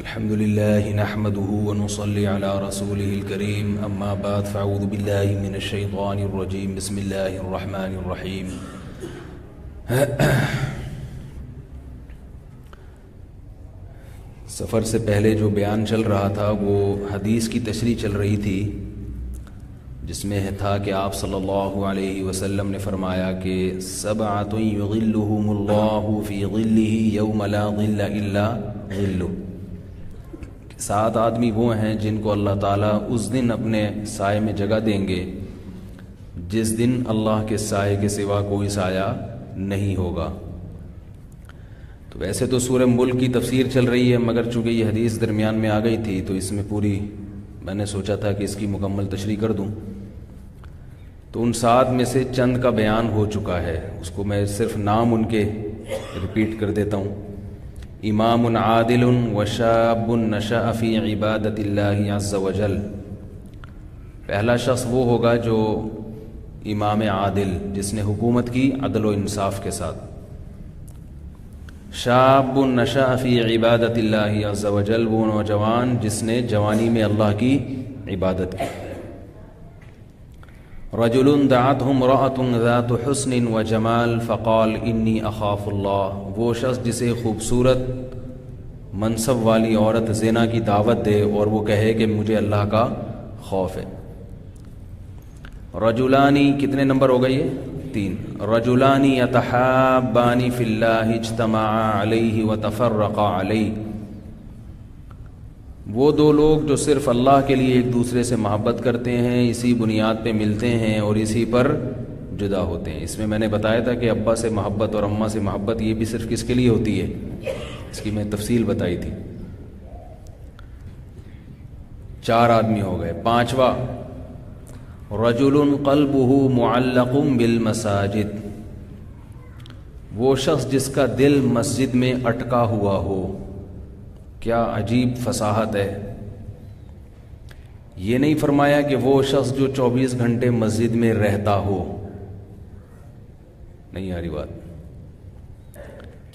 الحمد لله نحمده ونصلي على رسوله الكريم اما بعد فاعوذ بالله من الشيطان الرجيم بسم الله الرحمن الرحيم. سفر سے پہلے جو بیان چل رہا تھا وہ حدیث کی تشریح چل رہی تھی، جس میں تھا کہ آپ صلی اللہ علیہ وسلم نے فرمایا کہ سبعۃ یظلھم اللہ فی ظلہ یوم لا ظل الا ظلہ، 7 آدمی وہ ہیں جن کو اللہ تعالیٰ اس دن اپنے سائے میں جگہ دیں گے جس دن اللہ کے سائے کے سوا کوئی سایہ نہیں ہوگا۔ تو ویسے تو سورہ ملک کی تفسیر چل رہی ہے، مگر چونکہ یہ حدیث درمیان میں آ گئی تھی تو اس میں پوری میں نے سوچا تھا کہ اس کی مکمل تشریح کر دوں۔ تو ان 7 میں سے چند کا بیان ہو چکا ہے، اس کو میں صرف نام ان کے ریپیٹ کر دیتا ہوں۔ امام عادل وشاب نشأ فی عبادت اللہ عز وجل، پہلا شخص وہ ہوگا جو امام عادل، جس نے حکومت کی عدل و انصاف کے ساتھ۔ شاب نشأ فی عبادت اللہ عز وجل، وہ نوجوان جس نے جوانی میں اللہ کی عبادت کی۔ رجل دعته امرأة ذات حسن وجمال فقال انی اخاف اللہ، وہ شخص جسے خوبصورت منصب والی عورت زنا کی دعوت دے اور وہ کہے کہ مجھے اللہ کا خوف ہے۔ رجلانی، کتنے نمبر ہو گئے یہ؟ 3۔ رجلانی یتحابان فی اللہ اجتمعا علیہ وتفرقا علیہ، وہ 2 لوگ جو صرف اللہ کے لیے ایک دوسرے سے محبت کرتے ہیں، اسی بنیاد پہ ملتے ہیں اور اسی پر جدا ہوتے ہیں۔ اس میں میں نے بتایا تھا کہ ابا سے محبت اور اماں سے محبت یہ بھی صرف کس کے لیے ہوتی ہے، اس کی میں تفصیل بتائی تھی۔ 4 آدمی ہو گئے۔ 5واں رجل قلبہ معلق بالمساجد، وہ شخص جس کا دل مسجد میں اٹکا ہوا ہو۔ کیا عجیب فصاحت ہے، یہ نہیں فرمایا کہ وہ شخص جو 24 گھنٹے مسجد میں رہتا ہو، نہیں آ رہی بات،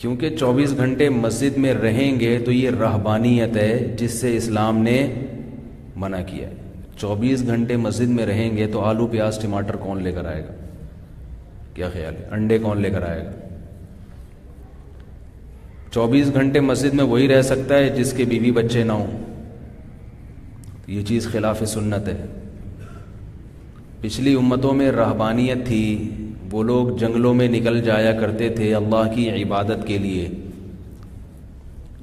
کیونکہ 24 گھنٹے مسجد میں رہیں گے تو یہ رہبانیت ہے جس سے اسلام نے منع کیا ہے۔ 24 گھنٹے مسجد میں رہیں گے تو آلو پیاز ٹماٹر کون لے کر آئے گا؟ کیا خیال ہے؟ انڈے کون لے کر آئے گا؟ 24 گھنٹے مسجد میں وہی رہ سکتا ہے جس کے بیوی بچے نہ ہوں، یہ چیز خلاف سنت ہے۔ پچھلی امتوں میں رہبانیت تھی، وہ لوگ جنگلوں میں نکل جایا کرتے تھے اللہ کی عبادت کے لیے۔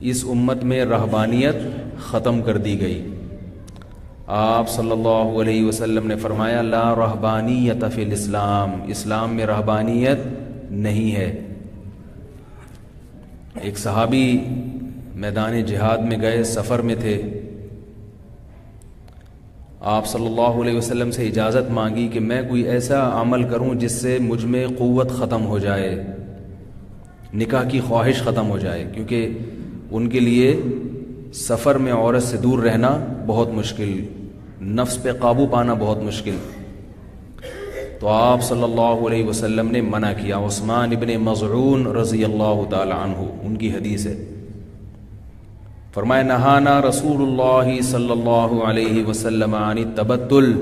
اس امت میں رہبانیت ختم کر دی گئی۔ آپ صلی اللہ علیہ وسلم نے فرمایا لا رہبانیت فی الاسلام، اسلام میں رہبانیت نہیں ہے۔ ایک صحابی میدان جہاد میں گئے، سفر میں تھے، آپ صلی اللہ علیہ وسلم سے اجازت مانگی کہ میں کوئی ایسا عمل کروں جس سے مجھ میں قوت ختم ہو جائے، نکاح کی خواہش ختم ہو جائے، کیونکہ ان کے لیے سفر میں عورت سے دور رہنا بہت مشکل، نفس پہ قابو پانا بہت مشکل۔ تو آپ صلی اللہ علیہ وسلم نے منع کیا۔ عثمان ابن مظعون رضی اللہ تعالی عنہ، ان کی حدیث ہے، فرمایا نہانا رسول اللہ صلی اللہ علیہ وسلم عن التبتل،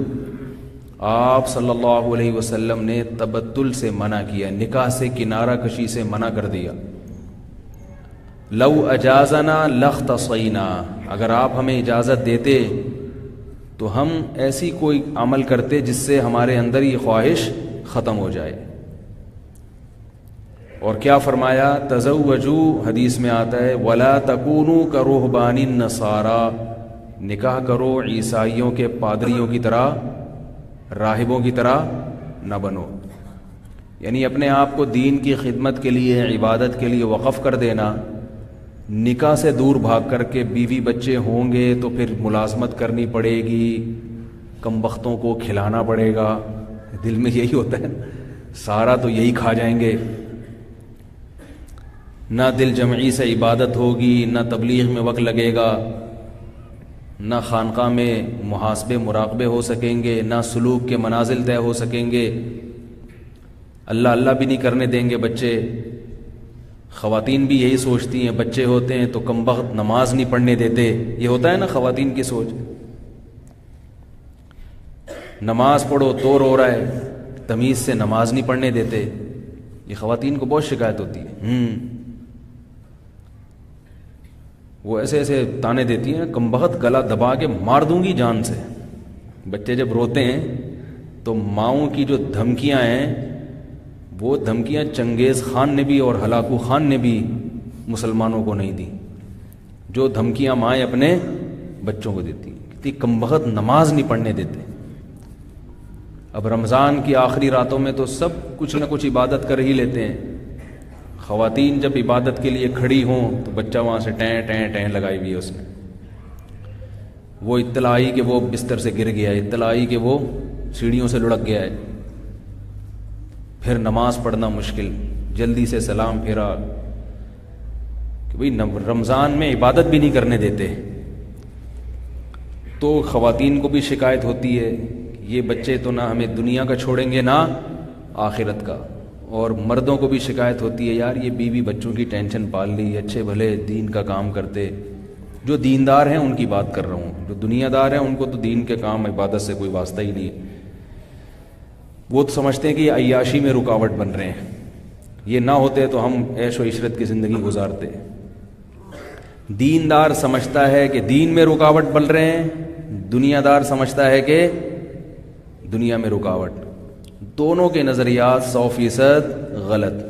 آپ صلی اللہ علیہ وسلم نے تبتل سے منع کیا، نکاح سے کنارہ کشی سے منع کر دیا۔ لو اجازنا لاختصینا، اگر آپ ہمیں اجازت دیتے تو ہم ایسی کوئی عمل کرتے جس سے ہمارے اندر یہ خواہش ختم ہو جائے۔ اور کیا فرمایا؟ تزوجو، حدیث میں آتا ہے ولا تکونوا کرہبان النصارى، نکاح کرو عیسائیوں کے پادریوں کی طرح، راہبوں کی طرح نہ بنو. یعنی اپنے آپ کو دین کی خدمت کے لیے، عبادت کے لیے وقف کر دینا. نکاح سے دور بھاگ کر کے بیوی بچے ہوں گے تو پھر ملازمت کرنی پڑے گی، کم بختوں کو کھلانا پڑے گا. دل میں یہی ہوتا ہے، سارا تو یہی کھا جائیں گے. نہ دل جمعی سے عبادت ہوگی، نہ تبلیغ میں وقت لگے گا، نہ خانقاہ میں محاسبے مراقبے ہو سکیں گے، نہ سلوک کے منازل طے ہو سکیں گے. اللہ اللہ بھی نہیں کرنے دیں گے بچے. خواتین بھی یہی سوچتی ہیں، بچے ہوتے ہیں تو کم بخت نماز نہیں پڑھنے دیتے. یہ ہوتا ہے نا خواتین کی سوچ، نماز پڑھو تو رو رہا ہے، تمیز سے نماز نہیں پڑھنے دیتے. یہ خواتین کو بہت شکایت ہوتی ہے. وہ ایسے ایسے تانے دیتی ہیں، کم بخت گلا دبا کے مار دوں گی جان سے. بچے جب روتے ہیں تو ماؤں کی جو دھمکیاں ہیں، وہ دھمکیاں چنگیز خان نے بھی اور ہلاکو خان نے بھی مسلمانوں کو نہیں دی. جو دھمکیاں مائیں اپنے بچوں کو دیتی ہیں، کتنی کم بخت نماز نہیں پڑھنے دیتے. اب رمضان کی آخری راتوں میں تو سب کچھ نہ کچھ عبادت کر ہی لیتے ہیں. خواتین جب عبادت کے لیے کھڑی ہوں تو بچہ وہاں سے ٹیں ٹیں ٹیں لگائی ہوئی ہے اس نے. وہ اطلاع آئی کہ وہ بستر سے گر گیا ہے، اطلاع آئی کہ وہ سیڑھیوں سے لڑک گیا ہے. پھر نماز پڑھنا مشکل، جلدی سے سلام پھیرا کہ بھئی رمضان میں عبادت بھی نہیں کرنے دیتے. تو خواتین کو بھی شکایت ہوتی ہے، یہ بچے تو نہ ہمیں دنیا کا چھوڑیں گے نہ آخرت کا. اور مردوں کو بھی شکایت ہوتی ہے، یار یہ بیوی بچوں کی ٹینشن پال لی، اچھے بھلے دین کا کام کرتے. جو دیندار ہیں ان کی بات کر رہا ہوں، جو دنیا دار ہیں ان کو تو دین کے کام عبادت سے کوئی واسطہ ہی نہیں ہے. وہ تو سمجھتے ہیں کہ یہ عیاشی میں رکاوٹ بن رہے ہیں، یہ نہ ہوتے تو ہم عیش و عشرت کی زندگی گزارتے. دیندار سمجھتا ہے کہ دین میں رکاوٹ بن رہے ہیں، دنیا دار سمجھتا ہے کہ دنیا میں رکاوٹ. دونوں کے نظریات 100% غلط.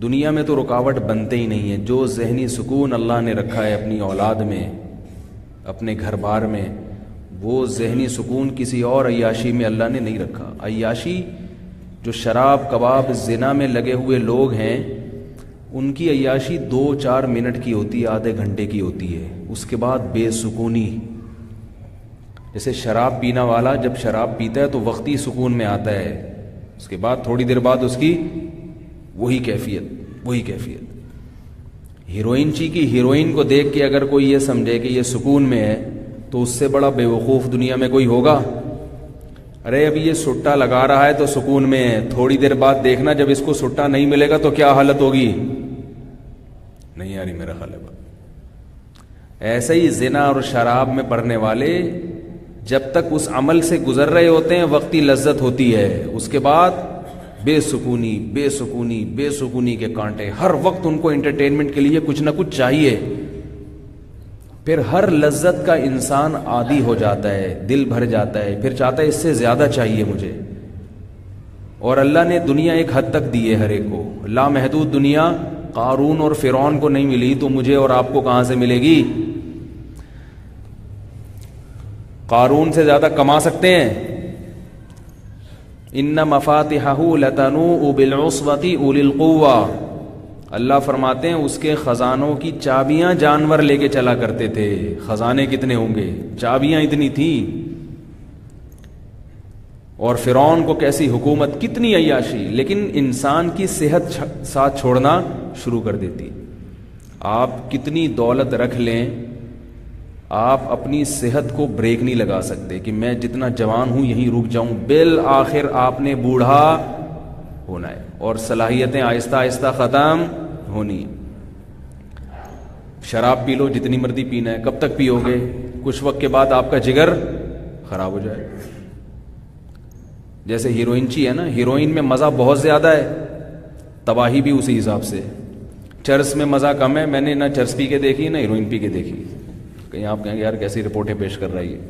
دنیا میں تو رکاوٹ بنتے ہی نہیں ہے. جو ذہنی سکون اللہ نے رکھا ہے اپنی اولاد میں، اپنے گھر بار میں، وہ ذہنی سکون کسی اور عیاشی میں اللہ نے نہیں رکھا. عیاشی جو شراب کباب زنا میں لگے ہوئے لوگ ہیں، ان کی عیاشی 2-4 منٹ کی ہوتی ہے، آدھے گھنٹے کی ہوتی ہے. اس کے بعد بے سکونی. جیسے شراب پینا والا جب شراب پیتا ہے تو وقتی سکون میں آتا ہے، اس کے بعد تھوڑی دیر بعد اس کی وہی کیفیت. ہیروئن کی ہیروئن کو دیکھ کے اگر کوئی یہ سمجھے کہ یہ سکون میں ہے تو اس سے بڑا بے وقوف دنیا میں کوئی ہوگا؟ ارے ابھی یہ سٹا لگا رہا ہے تو سکون میں ہے، تھوڑی دیر بعد دیکھنا جب اس کو سٹا نہیں ملے گا تو کیا حالت ہوگی. نہیں یاری میرا خیال ہے. ایسے ہی زنا اور شراب میں پڑنے والے جب تک اس عمل سے گزر رہے ہوتے ہیں وقتی لذت ہوتی ہے، اس کے بعد بے سکونی کے کانٹے. ہر وقت ان کو انٹرٹینمنٹ کے لیے کچھ نہ کچھ چاہیے. پھر ہر لذت کا انسان عادی ہو جاتا ہے، دل بھر جاتا ہے، پھر چاہتا ہے اس سے زیادہ چاہیے مجھے. اور اللہ نے دنیا ایک حد تک دی ہے ہر ایک کو، لامحدود دنیا. قارون اور فرعون کو نہیں ملی تو مجھے اور آپ کو کہاں سے ملے گی؟ قارون سے زیادہ کما سکتے ہیں. ان مفاتحہ لتنوء بالعصبۃ اولی القوہ. اللہ فرماتے ہیں اس کے خزانوں کی چابیاں جانور لے کے چلا کرتے تھے. خزانے کتنے ہوں گے، چابیاں اتنی تھیں. اور فرعون کو کیسی حکومت، کتنی عیاشی، لیکن انسان کی صحت ساتھ چھوڑنا شروع کر دیتی. آپ کتنی دولت رکھ لیں، آپ اپنی صحت کو بریک نہیں لگا سکتے کہ میں جتنا جوان ہوں یہیں رک جاؤں. بالآخر آپ نے بوڑھا ہونا ہے اور صلاحیتیں آہستہ آہستہ ختم ہونی. شراب پی لو جتنی مرضی پینا ہے، کب تک پیو گے؟ کچھ وقت کے بعد آپ کا جگر خراب ہو جائے. جیسے ہیروئنچی ہے نا، ہیروئن میں مزہ بہت زیادہ ہے، تباہی بھی اسی حساب سے. چرس میں مزہ کم ہے. میں نے نہ چرس پی کے دیکھی نہ ہیروئن پی کے دیکھی. کہیں آپ کہیں گے یار کیسی رپورٹیں پیش کر رہی ہے.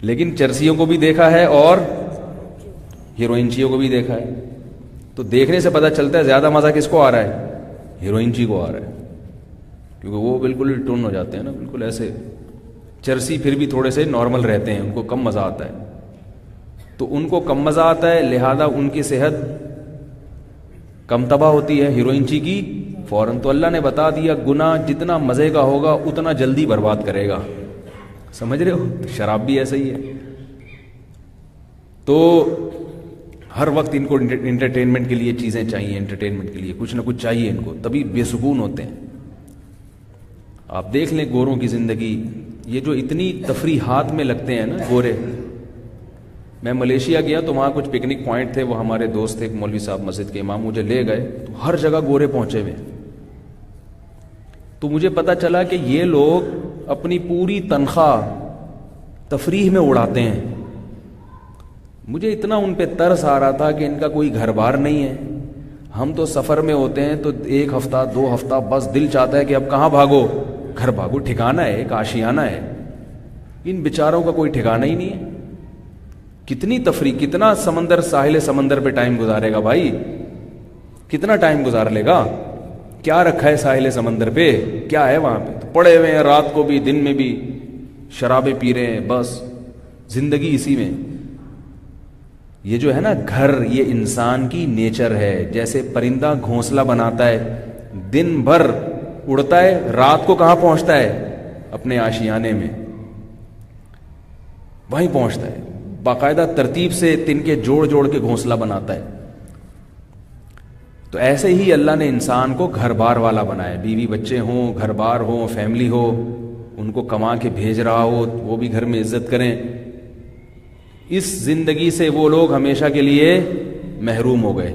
لیکن چرسیوں کو بھی دیکھا ہے اور ہیروئنچیوں کو بھی دیکھا ہے. تو دیکھنے سے پتہ چلتا ہے زیادہ مزہ کس کو آ رہا ہے؟ ہیروئن جی کو آ رہا ہے، کیونکہ وہ بالکل ٹون ہو جاتے ہیں نا، بالکل ایسے چرسی پھر بھی تھوڑے سے نارمل رہتے ہیں، ان کو کم مزہ آتا ہے، تو ان کو کم مزہ آتا ہے، لہذا ان کی صحت کم تباہ ہوتی ہے، ہیروئن جی کی فوراً۔ تو اللہ نے بتا دیا گناہ جتنا مزے کا ہوگا اتنا جلدی برباد کرے گا، سمجھ رہے ہو؟ شراب بھی ایسا ہی ہے۔ تو ہر وقت ان کو انٹرٹینمنٹ کے لیے چیزیں چاہیے، انٹرٹینمنٹ کے لیے کچھ نہ کچھ چاہیے ان کو، تبھی بے سکون ہوتے ہیں۔ آپ دیکھ لیں گوروں کی زندگی، یہ جو اتنی تفریحات میں لگتے ہیں نا گورے۔ میں ملیشیا گیا تو وہاں کچھ پکنک پوائنٹ تھے، وہ ہمارے دوست تھے، ایک مولوی صاحب مسجد کے امام، مجھے لے گئے تو ہر جگہ گورے پہنچے ہوئے، تو مجھے پتا چلا کہ یہ لوگ اپنی پوری تنخواہ تفریح میں اڑاتے ہیں۔ مجھے اتنا ان پہ ترس آ رہا تھا کہ ان کا کوئی گھر بار نہیں ہے، ہم تو سفر میں ہوتے ہیں تو 1 ہفتہ 2 ہفتہ بس دل چاہتا ہے کہ اب کہاں بھاگو، گھر بھاگو، ٹھکانہ ہے، ایک آشیانہ ہے۔ ان بیچاروں کا کوئی ٹھکانہ ہی نہیں ہے، کتنی تفریح، کتنا سمندر، ساحل سمندر پہ ٹائم گزارے گا بھائی، کتنا ٹائم گزار لے گا؟ کیا رکھا ہے ساحل سمندر پہ؟ کیا ہے وہاں پہ؟ تو پڑے ہوئے ہیں، رات کو بھی دن میں بھی شرابیں پی رہے ہیں، بس زندگی اسی میں۔ یہ جو ہے نا گھر، یہ انسان کی نیچر ہے، جیسے پرندہ گھونسلہ بناتا ہے، دن بھر اڑتا ہے، رات کو کہاں پہنچتا ہے؟ اپنے آشیانے میں، وہیں پہنچتا ہے، باقاعدہ ترتیب سے تنکے جوڑ جوڑ کے گھونسلہ بناتا ہے۔ تو ایسے ہی اللہ نے انسان کو گھر بار والا بنایا، بیوی بچے ہوں، گھر بار ہوں، فیملی ہو، ان کو کما کے بھیج رہا ہو، وہ بھی گھر میں عزت کریں۔ اس زندگی سے وہ لوگ ہمیشہ کے لیے محروم ہو گئے۔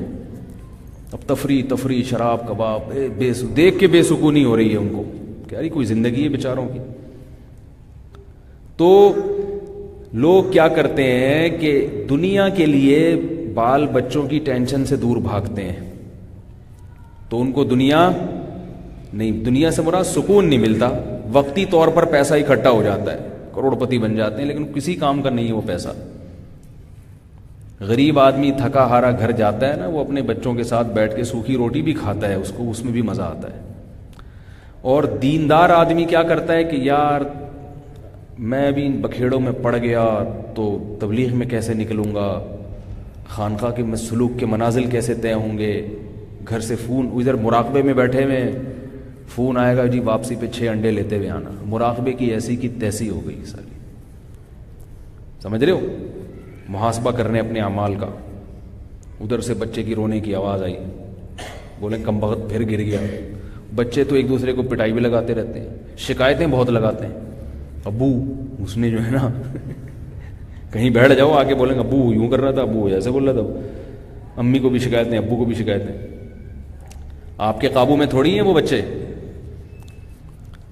اب تفریح، شراب، کباب، دیکھ کے بے سکونی ہو رہی ہے ان کو کہ یار کوئی زندگی ہے بیچاروں کی۔ تو لوگ کیا کرتے ہیں کہ دنیا کے لیے بال بچوں کی ٹینشن سے دور بھاگتے ہیں، تو ان کو دنیا نہیں، دنیا سے مراد سکون نہیں ملتا، وقتی طور پر پیسہ اکٹھا ہو جاتا ہے، کروڑ پتی بن جاتے ہیں، لیکن کسی کام کا نہیں ہے وہ پیسہ۔ غریب آدمی تھکا ہارا گھر جاتا ہے نا، وہ اپنے بچوں کے ساتھ بیٹھ کے سوکھی روٹی بھی کھاتا ہے، اس کو اس میں بھی مزہ آتا ہے۔ اور دیندار آدمی کیا کرتا ہے کہ یار میں بھی ان بکھیڑوں میں پڑ گیا تو تبلیغ میں کیسے نکلوں گا، خانقاہ کے سلوک کے منازل کیسے طے ہوں گے، گھر سے فون، ادھر مراقبے میں بیٹھے ہوئے فون آئے گا جی واپسی پہ 6 انڈے لیتے ہوئے آنا، مراقبے کی ایسی کی تیسی ہو گئی ساری، سمجھ رہے ہو؟ محاسبہ کرنے اپنے اعمال کا۔ ادھر سے بچے کی رونے کی آواز آئی، بولے کم بخت پھر گر گیا۔ بچے تو ایک دوسرے کو پٹائی بھی لگاتے رہتے ہیں، شکایتیں بہت لگاتے ہیں، ابو اس نے جو ہے نا کہیں بیٹھ جاؤ آگے بولیں گے ابو یوں کر رہا تھا، ابو ایسے بول رہا تھا، امی کو بھی شکایتیں، ابو کو بھی شکایتیں، آپ کے قابو میں تھوڑی ہیں وہ بچے۔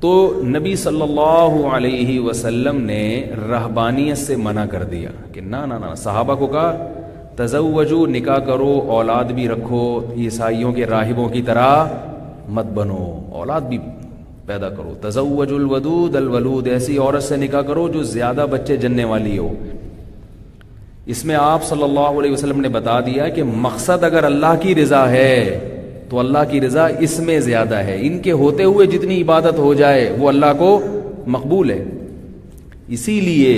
تو نبی صلی اللہ علیہ وسلم نے رہبانیت سے منع کر دیا کہ نہ نہ نہ، صحابہ کو کہا تزوجو، نکاح کرو، اولاد بھی رکھو، عیسائیوں کے راہبوں کی طرح مت بنو، اولاد بھی پیدا کرو، تزوج الودود الولود، ایسی عورت سے نکاح کرو جو زیادہ بچے جننے والی ہو۔ اس میں آپ صلی اللہ علیہ وسلم نے بتا دیا کہ مقصد اگر اللہ کی رضا ہے تو اللہ کی رضا اس میں زیادہ ہے، ان کے ہوتے ہوئے جتنی عبادت ہو جائے وہ اللہ کو مقبول ہے۔ اسی لیے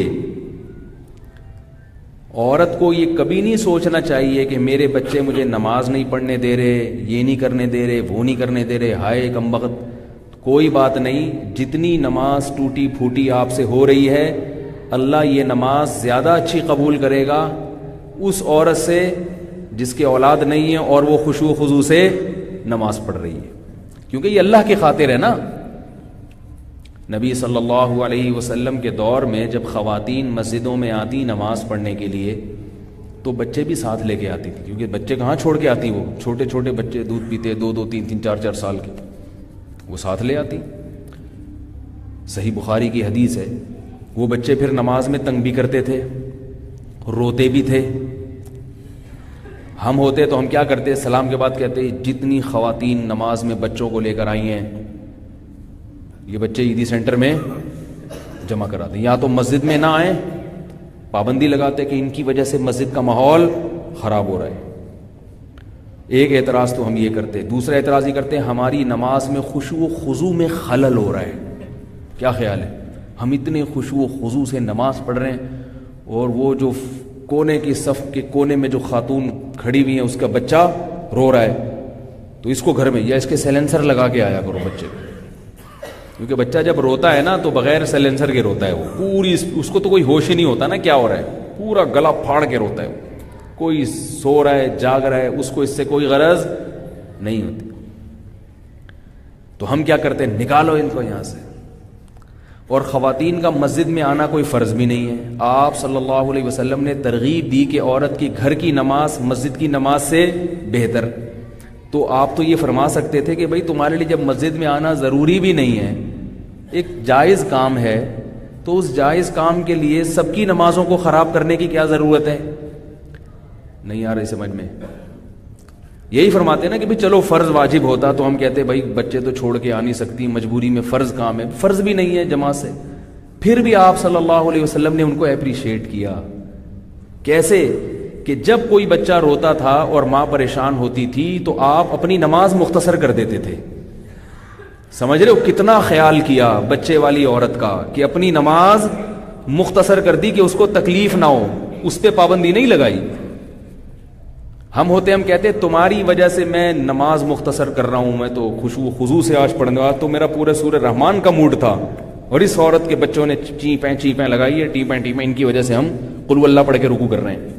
عورت کو یہ کبھی نہیں سوچنا چاہیے کہ میرے بچے مجھے نماز نہیں پڑھنے دے رہے، یہ نہیں کرنے دے رہے، وہ نہیں کرنے دے رہے، ہائے کم بخت۔ کوئی بات نہیں، جتنی نماز ٹوٹی پھوٹی آپ سے ہو رہی ہے، اللہ یہ نماز زیادہ اچھی قبول کرے گا اس عورت سے جس کے اولاد نہیں ہے اور وہ خشوع و خضوع سے نماز پڑھ رہی ہے، کیونکہ یہ اللہ کی خاطر ہے نا۔ نبی صلی اللہ علیہ وسلم کے دور میں جب خواتین مسجدوں میں آتی نماز پڑھنے کے لیے تو بچے بھی ساتھ لے کے آتی تھی، کیونکہ بچے کہاں چھوڑ کے آتی، وہ چھوٹے چھوٹے بچے دودھ پیتے 2 3 3 4 4 سال کے، وہ ساتھ لے آتی۔ صحیح بخاری کی حدیث ہے، وہ بچے پھر نماز میں تنگ بھی کرتے تھے، روتے بھی تھے۔ ہم ہوتے تو ہم کیا کرتے؟ سلام کے بعد کہتے جتنی خواتین نماز میں بچوں کو لے کر آئی ہیں یہ بچے عیدی سینٹر میں جمع کراتے، یا تو مسجد میں نہ آئیں، پابندی لگاتے کہ ان کی وجہ سے مسجد کا ماحول خراب ہو رہا ہے۔ ایک اعتراض تو ہم یہ کرتے، دوسرا اعتراض یہ کرتے ہیں ہماری نماز میں خشوع و خضوع میں خلل ہو رہا ہے. کیا خیال ہے؟ ہم اتنے خشوع و خضوع سے نماز پڑھ رہے ہیں اور وہ جو کونے کی صف کے کونے میں جو خاتون کھڑی ہوئی ہیں اس کا بچہ رو رہا ہے، تو اس کو گھر میں یا اس کے سیلنسر لگا کے آیا کرو بچے کو، کیونکہ بچہ جب روتا ہے نا تو بغیر سیلنسر کے روتا ہے، وہ پوری اس کو تو کوئی ہوش ہی نہیں ہوتا نا کیا ہو رہا ہے، پورا گلا پھاڑ کے روتا ہے وہ. کوئی سو رہا ہے جاگ رہا ہے اس کو اس سے کوئی غرض نہیں ہوتی. تو ہم کیا کرتے ہیں، نکالو ان کو یہاں سے. اور خواتین کا مسجد میں آنا کوئی فرض بھی نہیں ہے. آپ صلی اللہ علیہ وسلم نے ترغیب دی کہ عورت کی گھر کی نماز مسجد کی نماز سے بہتر. تو آپ تو یہ فرما سکتے تھے کہ بھائی تمہارے لیے جب مسجد میں آنا ضروری بھی نہیں ہے، ایک جائز کام ہے، تو اس جائز کام کے لیے سب کی نمازوں کو خراب کرنے کی کیا ضرورت ہے؟ نہیں آ رہی سمجھ میں. یہی فرماتے ہیں نا کہ بھئی چلو فرض واجب ہوتا تو ہم کہتے بھائی بچے تو چھوڑ کے آ نہیں سکتی، مجبوری میں فرض کام ہے. فرض بھی نہیں ہے جماعت سے، پھر بھی آپ صلی اللہ علیہ وسلم نے ان کو اپریشیٹ کیا. کیسے کہ جب کوئی بچہ روتا تھا اور ماں پریشان ہوتی تھی تو آپ اپنی نماز مختصر کر دیتے تھے. سمجھ رہے ہو کتنا خیال کیا بچے والی عورت کا کہ اپنی نماز مختصر کر دی کہ اس کو تکلیف نہ ہو، اس پہ پابندی نہیں لگائی. ہم ہوتے ہم کہتے تمہاری وجہ سے میں نماز مختصر کر رہا ہوں، میں تو خشوع و خضوع سے آج پڑھنے والا، تو میرا پورے سورہ رحمان کا موڈ تھا اور اس عورت کے بچوں نے چیپیں لگائی ہے، ٹیپیں ان کی وجہ سے ہم قل ہو اللہ پڑھ کے رکوع کر رہے ہیں.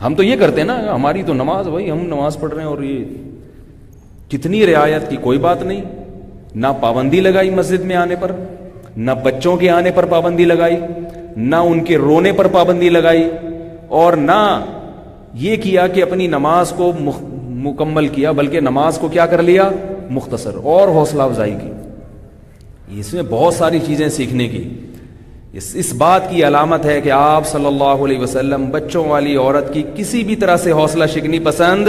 ہم تو یہ کرتے ہیں نا، ہماری تو نماز بھائی ہم نماز پڑھ رہے ہیں اور یہ کتنی رعایت کی کوئی بات نہیں. نہ پابندی لگائی مسجد میں آنے پر، نہ بچوں کے آنے پر پابندی لگائی، نہ ان کے رونے پر پابندی لگائی، اور نہ یہ کیا کہ اپنی نماز کو مکمل کیا، بلکہ نماز کو کیا کر لیا مختصر، اور حوصلہ افزائی کی. اس میں بہت ساری چیزیں سیکھنے کی. اس بات کی علامت ہے کہ آپ صلی اللہ علیہ وسلم بچوں والی عورت کی کسی بھی طرح سے حوصلہ شکنی پسند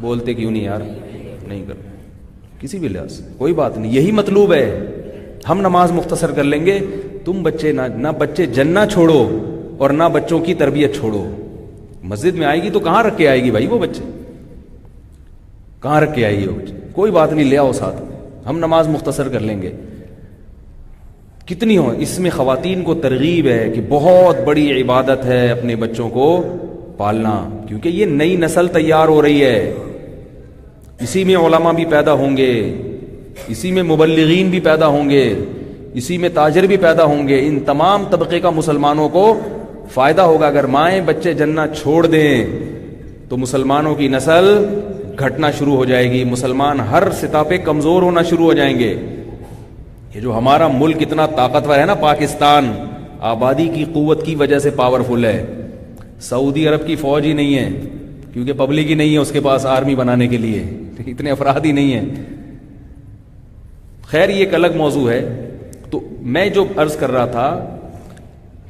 بولتے کیوں نہیں یار نہیں کرتے کسی بھی لحاظ سے، کوئی بات نہیں. یہی مطلوب ہے، ہم نماز مختصر کر لیں گے، تم بچے نہ بچے جننا چھوڑو اور نہ بچوں کی تربیت چھوڑو. مسجد میں آئے گی تو کہاں رکھ کے آئے گی بھائی وہ بچے، کہاں رکھ کے آئے گی وہ بچے؟ کوئی بات نہیں، لے آؤ ساتھ، ہم نماز مختصر کر لیں گے. کتنی ہو اس میں خواتین کو ترغیب ہے کہ بہت بڑی عبادت ہے اپنے بچوں کو پالنا، کیونکہ یہ نئی نسل تیار ہو رہی ہے. اسی میں علماء بھی پیدا ہوں گے، اسی میں مبلغین بھی پیدا ہوں گے، اسی میں تاجر بھی پیدا ہوں گے. ان تمام طبقے کا مسلمانوں کو فائدہ ہوگا. اگر مائیں بچے جننا چھوڑ دیں تو مسلمانوں کی نسل گھٹنا شروع ہو جائے گی، مسلمان ہر سطح پہ کمزور ہونا شروع ہو جائیں گے. یہ جو ہمارا ملک اتنا طاقتور ہے نا، پاکستان آبادی کی قوت کی وجہ سے پاورفل ہے. سعودی عرب کی فوج ہی نہیں ہے کیونکہ پبلک ہی نہیں ہے اس کے پاس آرمی بنانے کے لیے، اتنے افراد ہی نہیں ہیں. خیر یہ ایک الگ موضوع ہے. تو میں جو عرض کر رہا تھا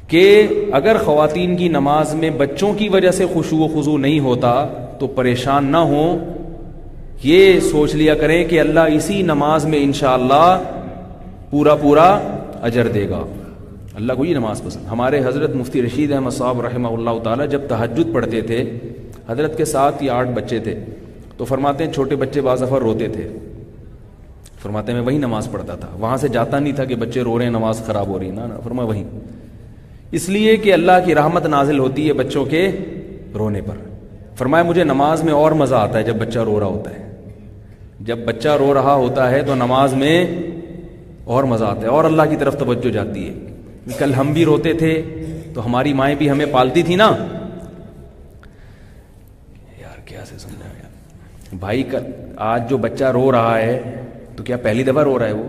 کہ اگر خواتین کی نماز میں بچوں کی وجہ سے خشوع و خضوع نہیں ہوتا تو پریشان نہ ہوں، یہ سوچ لیا کریں کہ اللہ اسی نماز میں انشاءاللہ پورا اجر دے گا. اللہ کو یہ نماز پسند. ہمارے حضرت مفتی رشید احمد صاحب رحمہ اللہ تعالی جب تہجد پڑھتے تھے، حضرت کے 7 یا 8 بچے تھے، تو فرماتے ہیں چھوٹے بچے بعض دفعہ روتے تھے، فرماتے ہیں میں وہیں نماز پڑھتا تھا، وہاں سے جاتا نہیں تھا کہ بچے رو رہے ہیں نماز خراب ہو رہی ہے، نہ فرمایا وہیں. اس لیے کہ اللہ کی رحمت نازل ہوتی ہے بچوں کے رونے پر. فرمایا مجھے نماز میں اور مزہ آتا ہے جب بچہ رو رہا ہوتا ہے. جب بچہ رو رہا ہوتا ہے تو نماز میں اور مزہ آتا ہے اور اللہ کی طرف توجہ جاتی ہے. کل ہم بھی روتے تھے تو ہماری مائیں بھی ہمیں پالتی تھی نا. یار کیا سے سمجھا بھائی، آج جو بچہ رو رہا ہے تو کیا پہلی دفعہ رو رہا ہے وہ؟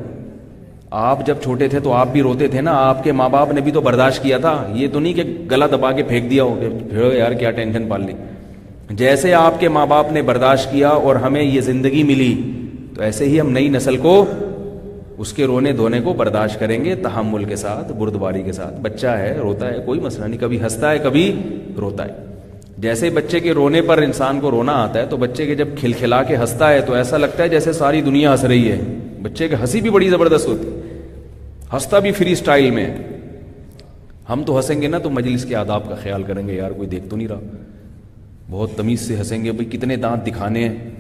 آپ جب چھوٹے تھے تو آپ بھی روتے تھے نا، آپ کے ماں باپ نے بھی تو برداشت کیا تھا. یہ تو نہیں کہ گلا دبا کے پھینک دیا ہو کہ پھر یار کیا ٹینشن پال لی. جیسے آپ کے ماں باپ نے برداشت کیا اور ہمیں یہ زندگی ملی، تو ایسے ہی ہم نئی نسل کو اس کے رونے دھونے کو برداشت کریں گے، تحمل کے ساتھ، بردباری کے ساتھ. بچہ ہے روتا ہے کوئی مسئلہ نہیں، کبھی ہنستا ہے کبھی روتا ہے. جیسے بچے کے رونے پر انسان کو رونا آتا ہے، تو بچے کے جب کھلکھلا کے ہنستا ہے تو ایسا لگتا ہے جیسے ساری دنیا ہنس رہی ہے. بچے کی ہنسی بھی بڑی زبردست ہوتی ہے، ہنستا بھی فری سٹائل میں. ہم تو ہنسیں گے نا تو مجلس کے آداب کا خیال کریں گے، یار کوئی دیکھ تو نہیں رہا. بہت تمیز سے ہنسیں گے، بھئی کتنے دانت دکھانے ہیں،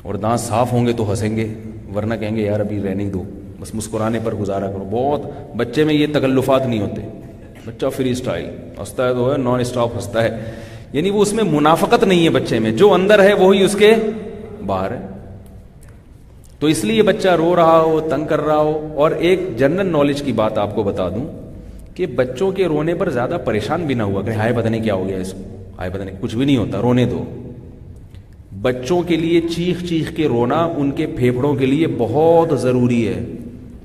اور دانت صاف ہوں گے تو ہنسیں گے، ورنہ کہیں گے یار ابھی رہنے دو، بس مسکرانے پر گزارا کرو۔ بہت بچے میں یہ تکلفات نہیں ہوتے، بچہ فری اسٹائل ہنستا ہے تو ہے، نان اسٹاپ ہنستا ہے، یعنی وہ اس میں منافقت نہیں ہے بچے میں، جو اندر ہے وہی اس کے باہر ہے۔ تو اس لیے بچہ رو رہا ہو، تنگ کر رہا ہو، اور ایک جنرل نالج کی بات آپ کو بتا دوں کہ بچوں کے رونے پر زیادہ پریشان بھی نہ ہوا کہ ہائے پتہ نہیں کیا ہو گیا اس کو، ہائے پتہ نہیں، کچھ بھی نہیں ہوتا، رونے دو۔ بچوں کے لیے چیخ چیخ کے رونا ان کے پھیپھڑوں کے لیے بہت ضروری ہے۔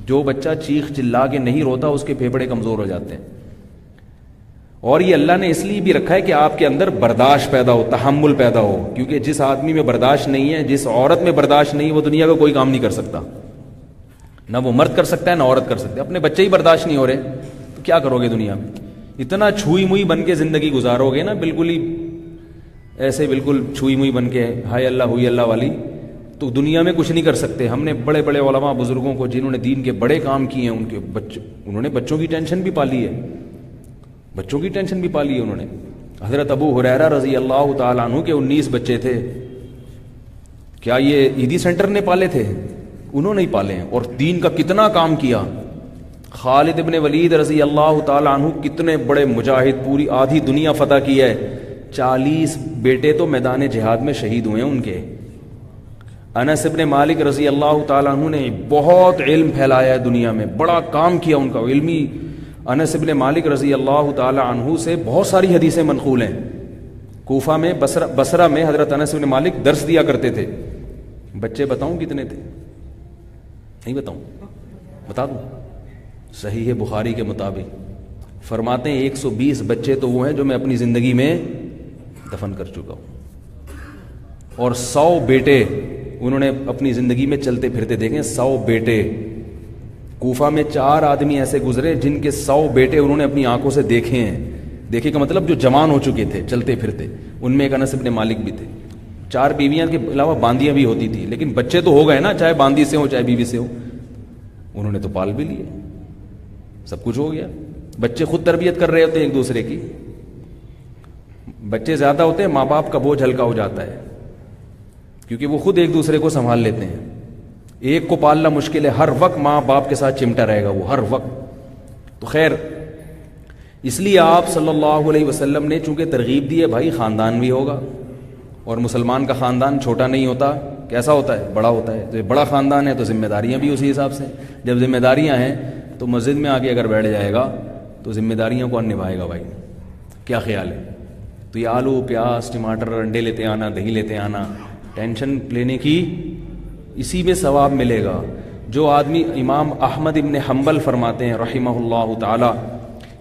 جو بچہ چیخ چلا کے نہیں روتا اس کے پھیپھڑے کمزور ہو جاتے ہیں، اور یہ اللہ نے اس لیے بھی رکھا ہے کہ آپ کے اندر برداشت پیدا ہو، تحمل پیدا ہو، کیونکہ جس آدمی میں برداشت نہیں ہے، جس عورت میں برداشت نہیں ہے، وہ دنیا کا کوئی کام نہیں کر سکتا، نہ وہ مرد کر سکتا ہے نہ عورت کر سکتی ہے۔ اپنے بچے ہی برداشت نہیں ہو رہے تو کیا کرو گے دنیا میں؟ اتنا چھوئی موئی بن کے زندگی گزارو گے نا، بالکل ہی ایسے بالکل چھوئی موئی بن کے ہائے اللہ ہوئی اللہ والی، تو دنیا میں کچھ نہیں کر سکتے۔ ہم نے بڑے بڑے علماء بزرگوں کو جنہوں نے دین کے بڑے کام کیے ہیں، ان کے انہوں نے بچوں کی ٹینشن بھی پالی ہے، بچوں کی ٹینشن بھی پالی ہے انہوں نے۔ حضرت ابو ہریرہ رضی اللہ تعالیٰ عنہ کے 19 بچے تھے، کیا یہ عیدی سینٹر نے پالے تھے؟ انہوں نے ہی پالے ہیں، اور دین کا کتنا کام کیا۔ خالد ابن ولید رضی اللہ تعالیٰ عنہ کتنے بڑے مجاہد، پوری آدھی دنیا فتح کی ہے، 40 بیٹے تو میدان جہاد میں شہید ہوئے ہیں ان کے۔ انس ابن مالک رضی اللہ تعالیٰ عنہ نے بہت علم پھیلایا ہے دنیا میں، بڑا کام کیا ان کا علمی۔ انس ابن مالک رضی اللہ تعالیٰ عنہ سے بہت ساری حدیثیں منقول ہیں۔ کوفہ میں، بصرہ میں حضرت انس ابن مالک درس دیا کرتے تھے۔ بچے بتاؤں کتنے تھے؟ نہیں بتاؤں؟ بتا دوں؟ صحیح بخاری کے مطابق فرماتے ہیں 120 بچے تو وہ ہیں جو میں اپنی زندگی میں دفن کر چکا ہوں، اور 100 بیٹے انہوں نے اپنی زندگی میں چلتے پھرتے دیکھیں، 100 بیٹے۔ کوفہ میں 4 آدمی ایسے گزرے جن کے 100 بیٹے انہوں نے اپنی آنکھوں سے دیکھے ہیں۔ دیکھے کا مطلب جو جوان ہو چکے تھے چلتے پھرتے، ان میں ایک انس ابن مالک بھی تھے۔ 4 بیویاں کے علاوہ باندیاں بھی ہوتی تھی، لیکن بچے تو ہو گئے نا، چاہے باندی سے ہو چاہے بیوی سے ہو، انہوں نے تو پال بھی لیے، سب کچھ ہو گیا۔ بچے خود تربیت کر رہے ہوتے ہیں ایک دوسرے کی۔ بچے زیادہ ہوتے ہیں، ماں باپ کا بوجھ ہلکا ہو جاتا ہے، کیونکہ وہ خود ایک دوسرے کو سنبھال لیتے ہیں۔ ایک کو پالنا مشکل ہے، ہر وقت ماں باپ کے ساتھ چمٹا رہے گا وہ، ہر وقت۔ تو خیر، اس لیے آپ صلی اللہ علیہ وسلم نے چونکہ ترغیب دی ہے، بھائی خاندان بھی ہوگا، اور مسلمان کا خاندان چھوٹا نہیں ہوتا، کیسا ہوتا ہے؟ بڑا ہوتا ہے۔ تو یہ بڑا خاندان ہے تو ذمہ داریاں بھی اسی حساب سے۔ جب ذمہ داریاں ہیں تو مسجد میں آ کے اگر بیٹھ جائے گا تو ذمہ داریاں کون نبھائے گا بھائی؟ کیا خیال ہے؟ تو یہ آلو پیاز ٹماٹر انڈے لیتے آنا، دہی لیتے آنا، ٹینشن لینے کی، اسی میں ثواب ملے گا۔ جو آدمی، امام احمد ابن حنبل فرماتے ہیں رحمہ اللہ تعالی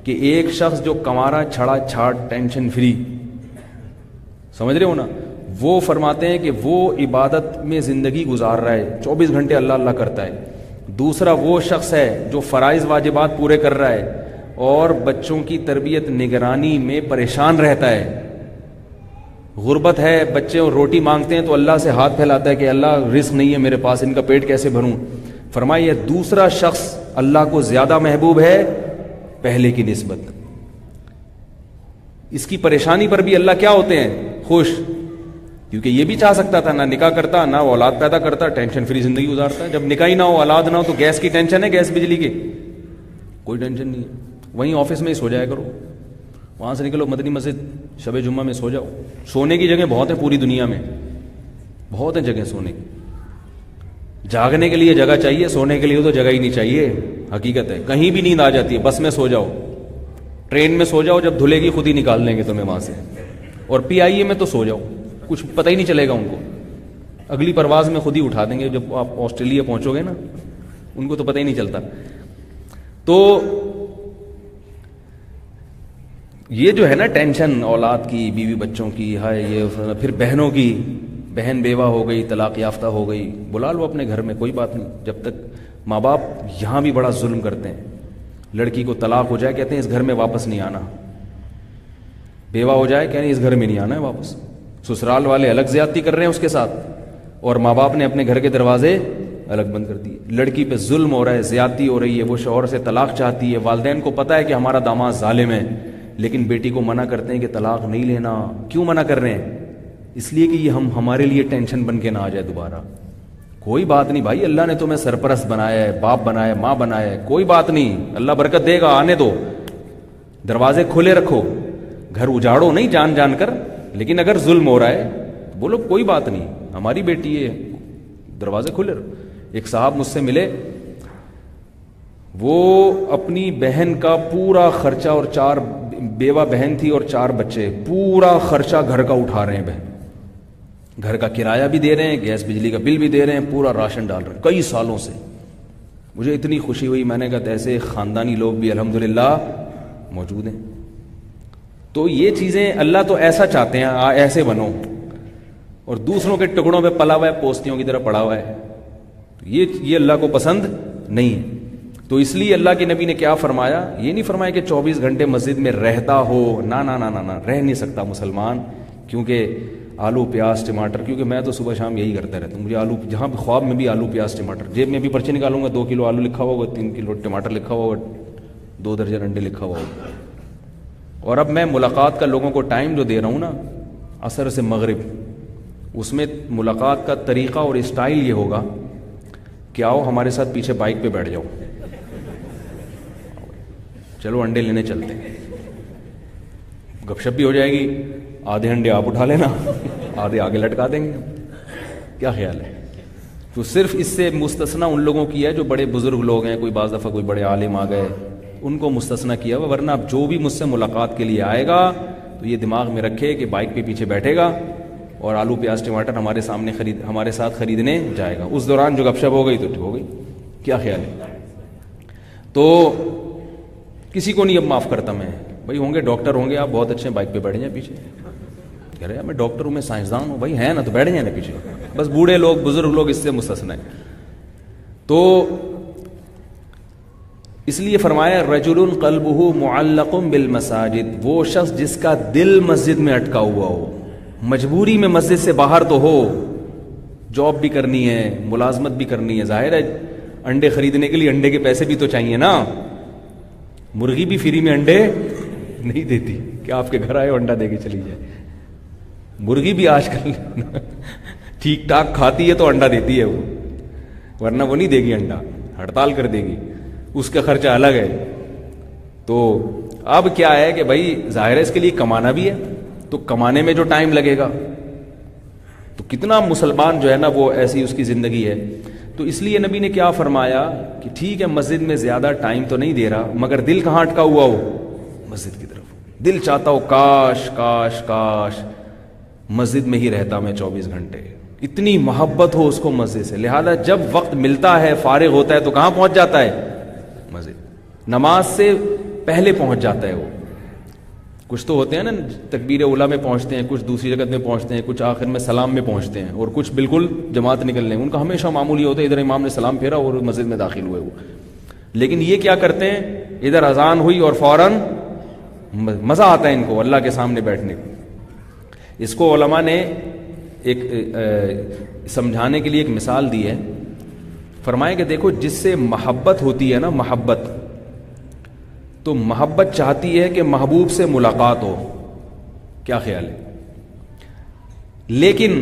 کہ ایک شخص جو کمارا چھڑا چھاڑ ٹینشن فری، سمجھ رہے ہو نا، وہ فرماتے ہیں کہ وہ عبادت میں زندگی گزار رہا ہے، 24 گھنٹے اللہ اللہ کرتا ہے۔ دوسرا وہ شخص ہے جو فرائض واجبات پورے کر رہا ہے اور بچوں کی تربیت نگرانی میں پریشان رہتا ہے۔ غربت ہے، بچے روٹی مانگتے ہیں تو اللہ سے ہاتھ پھیلاتا ہے کہ اللہ رزق نہیں ہے میرے پاس، ان کا پیٹ کیسے بھروں۔ فرمائیے دوسرا شخص اللہ کو زیادہ محبوب ہے پہلے کی نسبت۔ اس کی پریشانی پر بھی اللہ کیا ہوتے ہیں؟ خوش، کیونکہ یہ بھی چاہ سکتا تھا نہ نکاح کرتا نہ وہ اولاد پیدا کرتا، ٹینشن فری زندگی گزارتا ہے۔ جب نکاح ہی نہ ہو، اولاد نہ ہو، تو گیس کی ٹینشن ہے، گیس بجلی کی کوئی ٹینشن نہیں ہے، وہیں آفس میں ہی سو جایا کرو، وہاں سے نکلو مدنی مسجد شب جمعہ میں سو جاؤ۔ سونے کی جگہ بہت ہے پوری دنیا میں، بہت ہیں جگہ سونے کی۔ جاگنے کے لیے جگہ چاہیے، سونے کے لیے تو جگہ ہی نہیں چاہیے، حقیقت ہے۔ کہیں بھی نیند آ جاتی ہے، بس میں سو جاؤ، ٹرین میں سو جاؤ، جب دھلے گی خود ہی نکال لیں گے تمہیں وہاں سے، اور PIA میں تو سو جاؤ، کچھ پتہ ہی نہیں چلے گا ان کو، اگلی پرواز میں خود ہی اٹھا دیں گے۔ جب آپ آسٹریلیا پہنچو گے نا، ان کو تو پتہ ہی نہیں چلتا۔ تو یہ جو ہے نا ٹینشن اولاد کی، بیوی بچوں کی، ہائے یہ، پھر بہنوں کی، بہن بیوہ ہو گئی، طلاق یافتہ ہو گئی، بلا لو اپنے گھر میں، کوئی بات نہیں۔ جب تک ماں باپ یہاں بھی بڑا ظلم کرتے ہیں، لڑکی کو طلاق ہو جائے کہتے ہیں اس گھر میں واپس نہیں آنا، بیوہ ہو جائے کہتے ہیں اس گھر میں نہیں آنا ہے واپس۔ سسرال والے الگ زیادتی کر رہے ہیں اس کے ساتھ، اور ماں باپ نے اپنے گھر کے دروازے الگ بند کر دیے۔ لڑکی پہ ظلم ہو رہا ہے، زیادتی ہو رہی ہے، وہ شوہر سے طلاق چاہتی ہے، والدین کو پتہ ہے کہ ہمارا داماد ظالم ہے، لیکن بیٹی کو منع کرتے ہیں کہ طلاق نہیں لینا۔ کیوں منع کر رہے ہیں؟ اس لیے کہ یہ ہمارے لیے ٹینشن بن کے نہ آ جائے دوبارہ. کوئی بات نہیں بھائی, اللہ نے تمہیں سرپرست بنایا ہے, باپ بنایا ہے, ماں بنایا ہے, کوئی بات نہیں, اللہ برکت دے گا, آنے دو, دروازے کھلے رکھو, گھر اجاڑو نہیں جان جان کر, لیکن اگر ظلم ہو رہا ہے بولو کوئی بات نہیں, ہماری بیٹی ہے, دروازے کھلے رکھو. ایک صاحب مجھ سے ملے, وہ اپنی بہن کا پورا خرچہ, اور 4 بیوہ بہن تھی اور 4 بچے, پورا خرچہ گھر کا اٹھا رہے ہیں بہن, گھر کا کرایہ بھی دے رہے ہیں, گیس بجلی کا بل بھی دے رہے ہیں, پورا راشن ڈال رہے ہیں کئی سالوں سے. مجھے اتنی خوشی ہوئی, میں نے کہا ایسے خاندانی لوگ بھی الحمدللہ موجود ہیں. تو یہ چیزیں اللہ تو ایسا چاہتے ہیں, ایسے بنو, اور دوسروں کے ٹکڑوں پہ پلا ہوا ہے, پوستیوں کی طرح پڑا ہوا ہے, یہ اللہ کو پسند نہیں ہے. تو اس لیے اللہ کے نبی نے کیا فرمایا, یہ نہیں فرمایا کہ 24 گھنٹے مسجد میں رہتا ہو, نہ نہ نہ نہ, رہ نہیں سکتا مسلمان, کیونکہ آلو پیاز ٹماٹر, کیونکہ میں تو صبح شام یہی کرتا رہتا ہوں, مجھے آلو, جہاں بھی خواب میں بھی آلو پیاز ٹماٹر, جیب میں بھی پرچی نکالوں گا 2 کلو آلو لکھا ہوا ہوگا, 3 کلو ٹماٹر لکھا ہوا ہوگا, 2 درجن انڈے لکھا ہوا ہوگا. اور اب میں ملاقات کا لوگوں کو ٹائم جو دے رہا ہوں نا, عصر سے مغرب, اس میں ملاقات کا طریقہ اور اسٹائل یہ ہوگا کہ آؤ ہمارے ساتھ پیچھے بائک پہ بیٹھ جاؤ, چلو انڈے لینے چلتے ہیں, گپ شپ بھی ہو جائے گی, آدھے انڈے آپ اٹھا لینا, آدھے آگے لٹکا دیں گے, کیا خیال ہے؟ تو صرف اس سے مستثنا ان لوگوں کی ہے جو بڑے بزرگ لوگ ہیں, کوئی بعض دفعہ کوئی بڑے عالم آ گئے, ان کو مستثنا کیا ہوا, ورنہ اب جو بھی مجھ سے ملاقات کے لیے آئے گا تو یہ دماغ میں رکھے کہ بائک پہ پیچھے بیٹھے گا اور آلو پیاز ٹماٹر ہمارے ساتھ خریدنے جائے گا. اس دوران جو گپ شپ ہو گئی تو ہو گئی, کیا خیال ہے؟ تو کسی کو نہیں اب معاف کرتا میں, بھائی ہوں گے ڈاکٹر ہوں گے آپ بہت اچھے, بائک پہ بیٹھ جائیں پیچھے, کہہ رہے ہیں میں ڈاکٹر ہوں, میں سائنسدان ہوں, بھائی ہے نا تو بیٹھ جائیں نا پیچھے, بس بوڑھے لوگ بزرگ لوگ اس سے مستثنا ہیں. تو اس لیے فرمایا رجل قلبہ معلق بالمساجد, وہ شخص جس کا دل مسجد میں اٹکا ہوا ہو, مجبوری میں مسجد سے باہر تو ہو, جاب بھی کرنی ہے, ملازمت بھی کرنی ہے, ظاہر ہے انڈے خریدنے کے لیے انڈے کے پیسے بھی تو چاہیے نا, مرغی بھی فری میں انڈے نہیں دیتی کہ آپ کے گھر آئے انڈا دے کے چلی جائے, مرغی بھی آج کل ٹھیک ٹھاک کھاتی ہے تو انڈا دیتی ہے وہ, ورنہ وہ نہیں دے گی انڈا, ہڑتال کر دے گی, اس کا خرچہ الگ ہے. تو اب کیا ہے کہ بھائی ظاہر ہے اس کے لیے کمانا بھی ہے, تو کمانے میں جو ٹائم لگے گا, تو کتنا مسلمان جو ہے نا وہ ایسی اس کی زندگی ہے. تو اس لیے نبی نے کیا فرمایا کہ ٹھیک ہے مسجد میں زیادہ ٹائم تو نہیں دے رہا, مگر دل کہاں اٹکا ہوا ہو, مسجد کی طرف. دل چاہتا ہو کاش کاش کاش مسجد میں ہی رہتا میں 24 گھنٹے, اتنی محبت ہو اس کو مسجد سے. لہذا جب وقت ملتا ہے, فارغ ہوتا ہے, تو کہاں پہنچ جاتا ہے, مسجد. نماز سے پہلے پہنچ جاتا ہے وہ. کچھ تو ہوتے ہیں نا تکبیر اولیٰ میں پہنچتے ہیں, کچھ دوسری رکعت میں پہنچتے ہیں, کچھ آخر میں سلام میں پہنچتے ہیں, اور کچھ بالکل جماعت نکلنے, ان کا ہمیشہ معمول یہ ہوتا ہے ادھر امام نے سلام پھیرا اور مسجد میں داخل ہوئے وہ. لیکن یہ کیا کرتے ہیں, ادھر اذان ہوئی اور فوراً مزہ آتا ہے ان کو اللہ کے سامنے بیٹھنے کو. اس کو علماء نے ایک سمجھانے کے لیے ایک مثال دی ہے. فرمائے کہ دیکھو جس سے محبت ہوتی ہے نا, محبت, تو محبت چاہتی ہے کہ محبوب سے ملاقات ہو, کیا خیال ہے؟ لیکن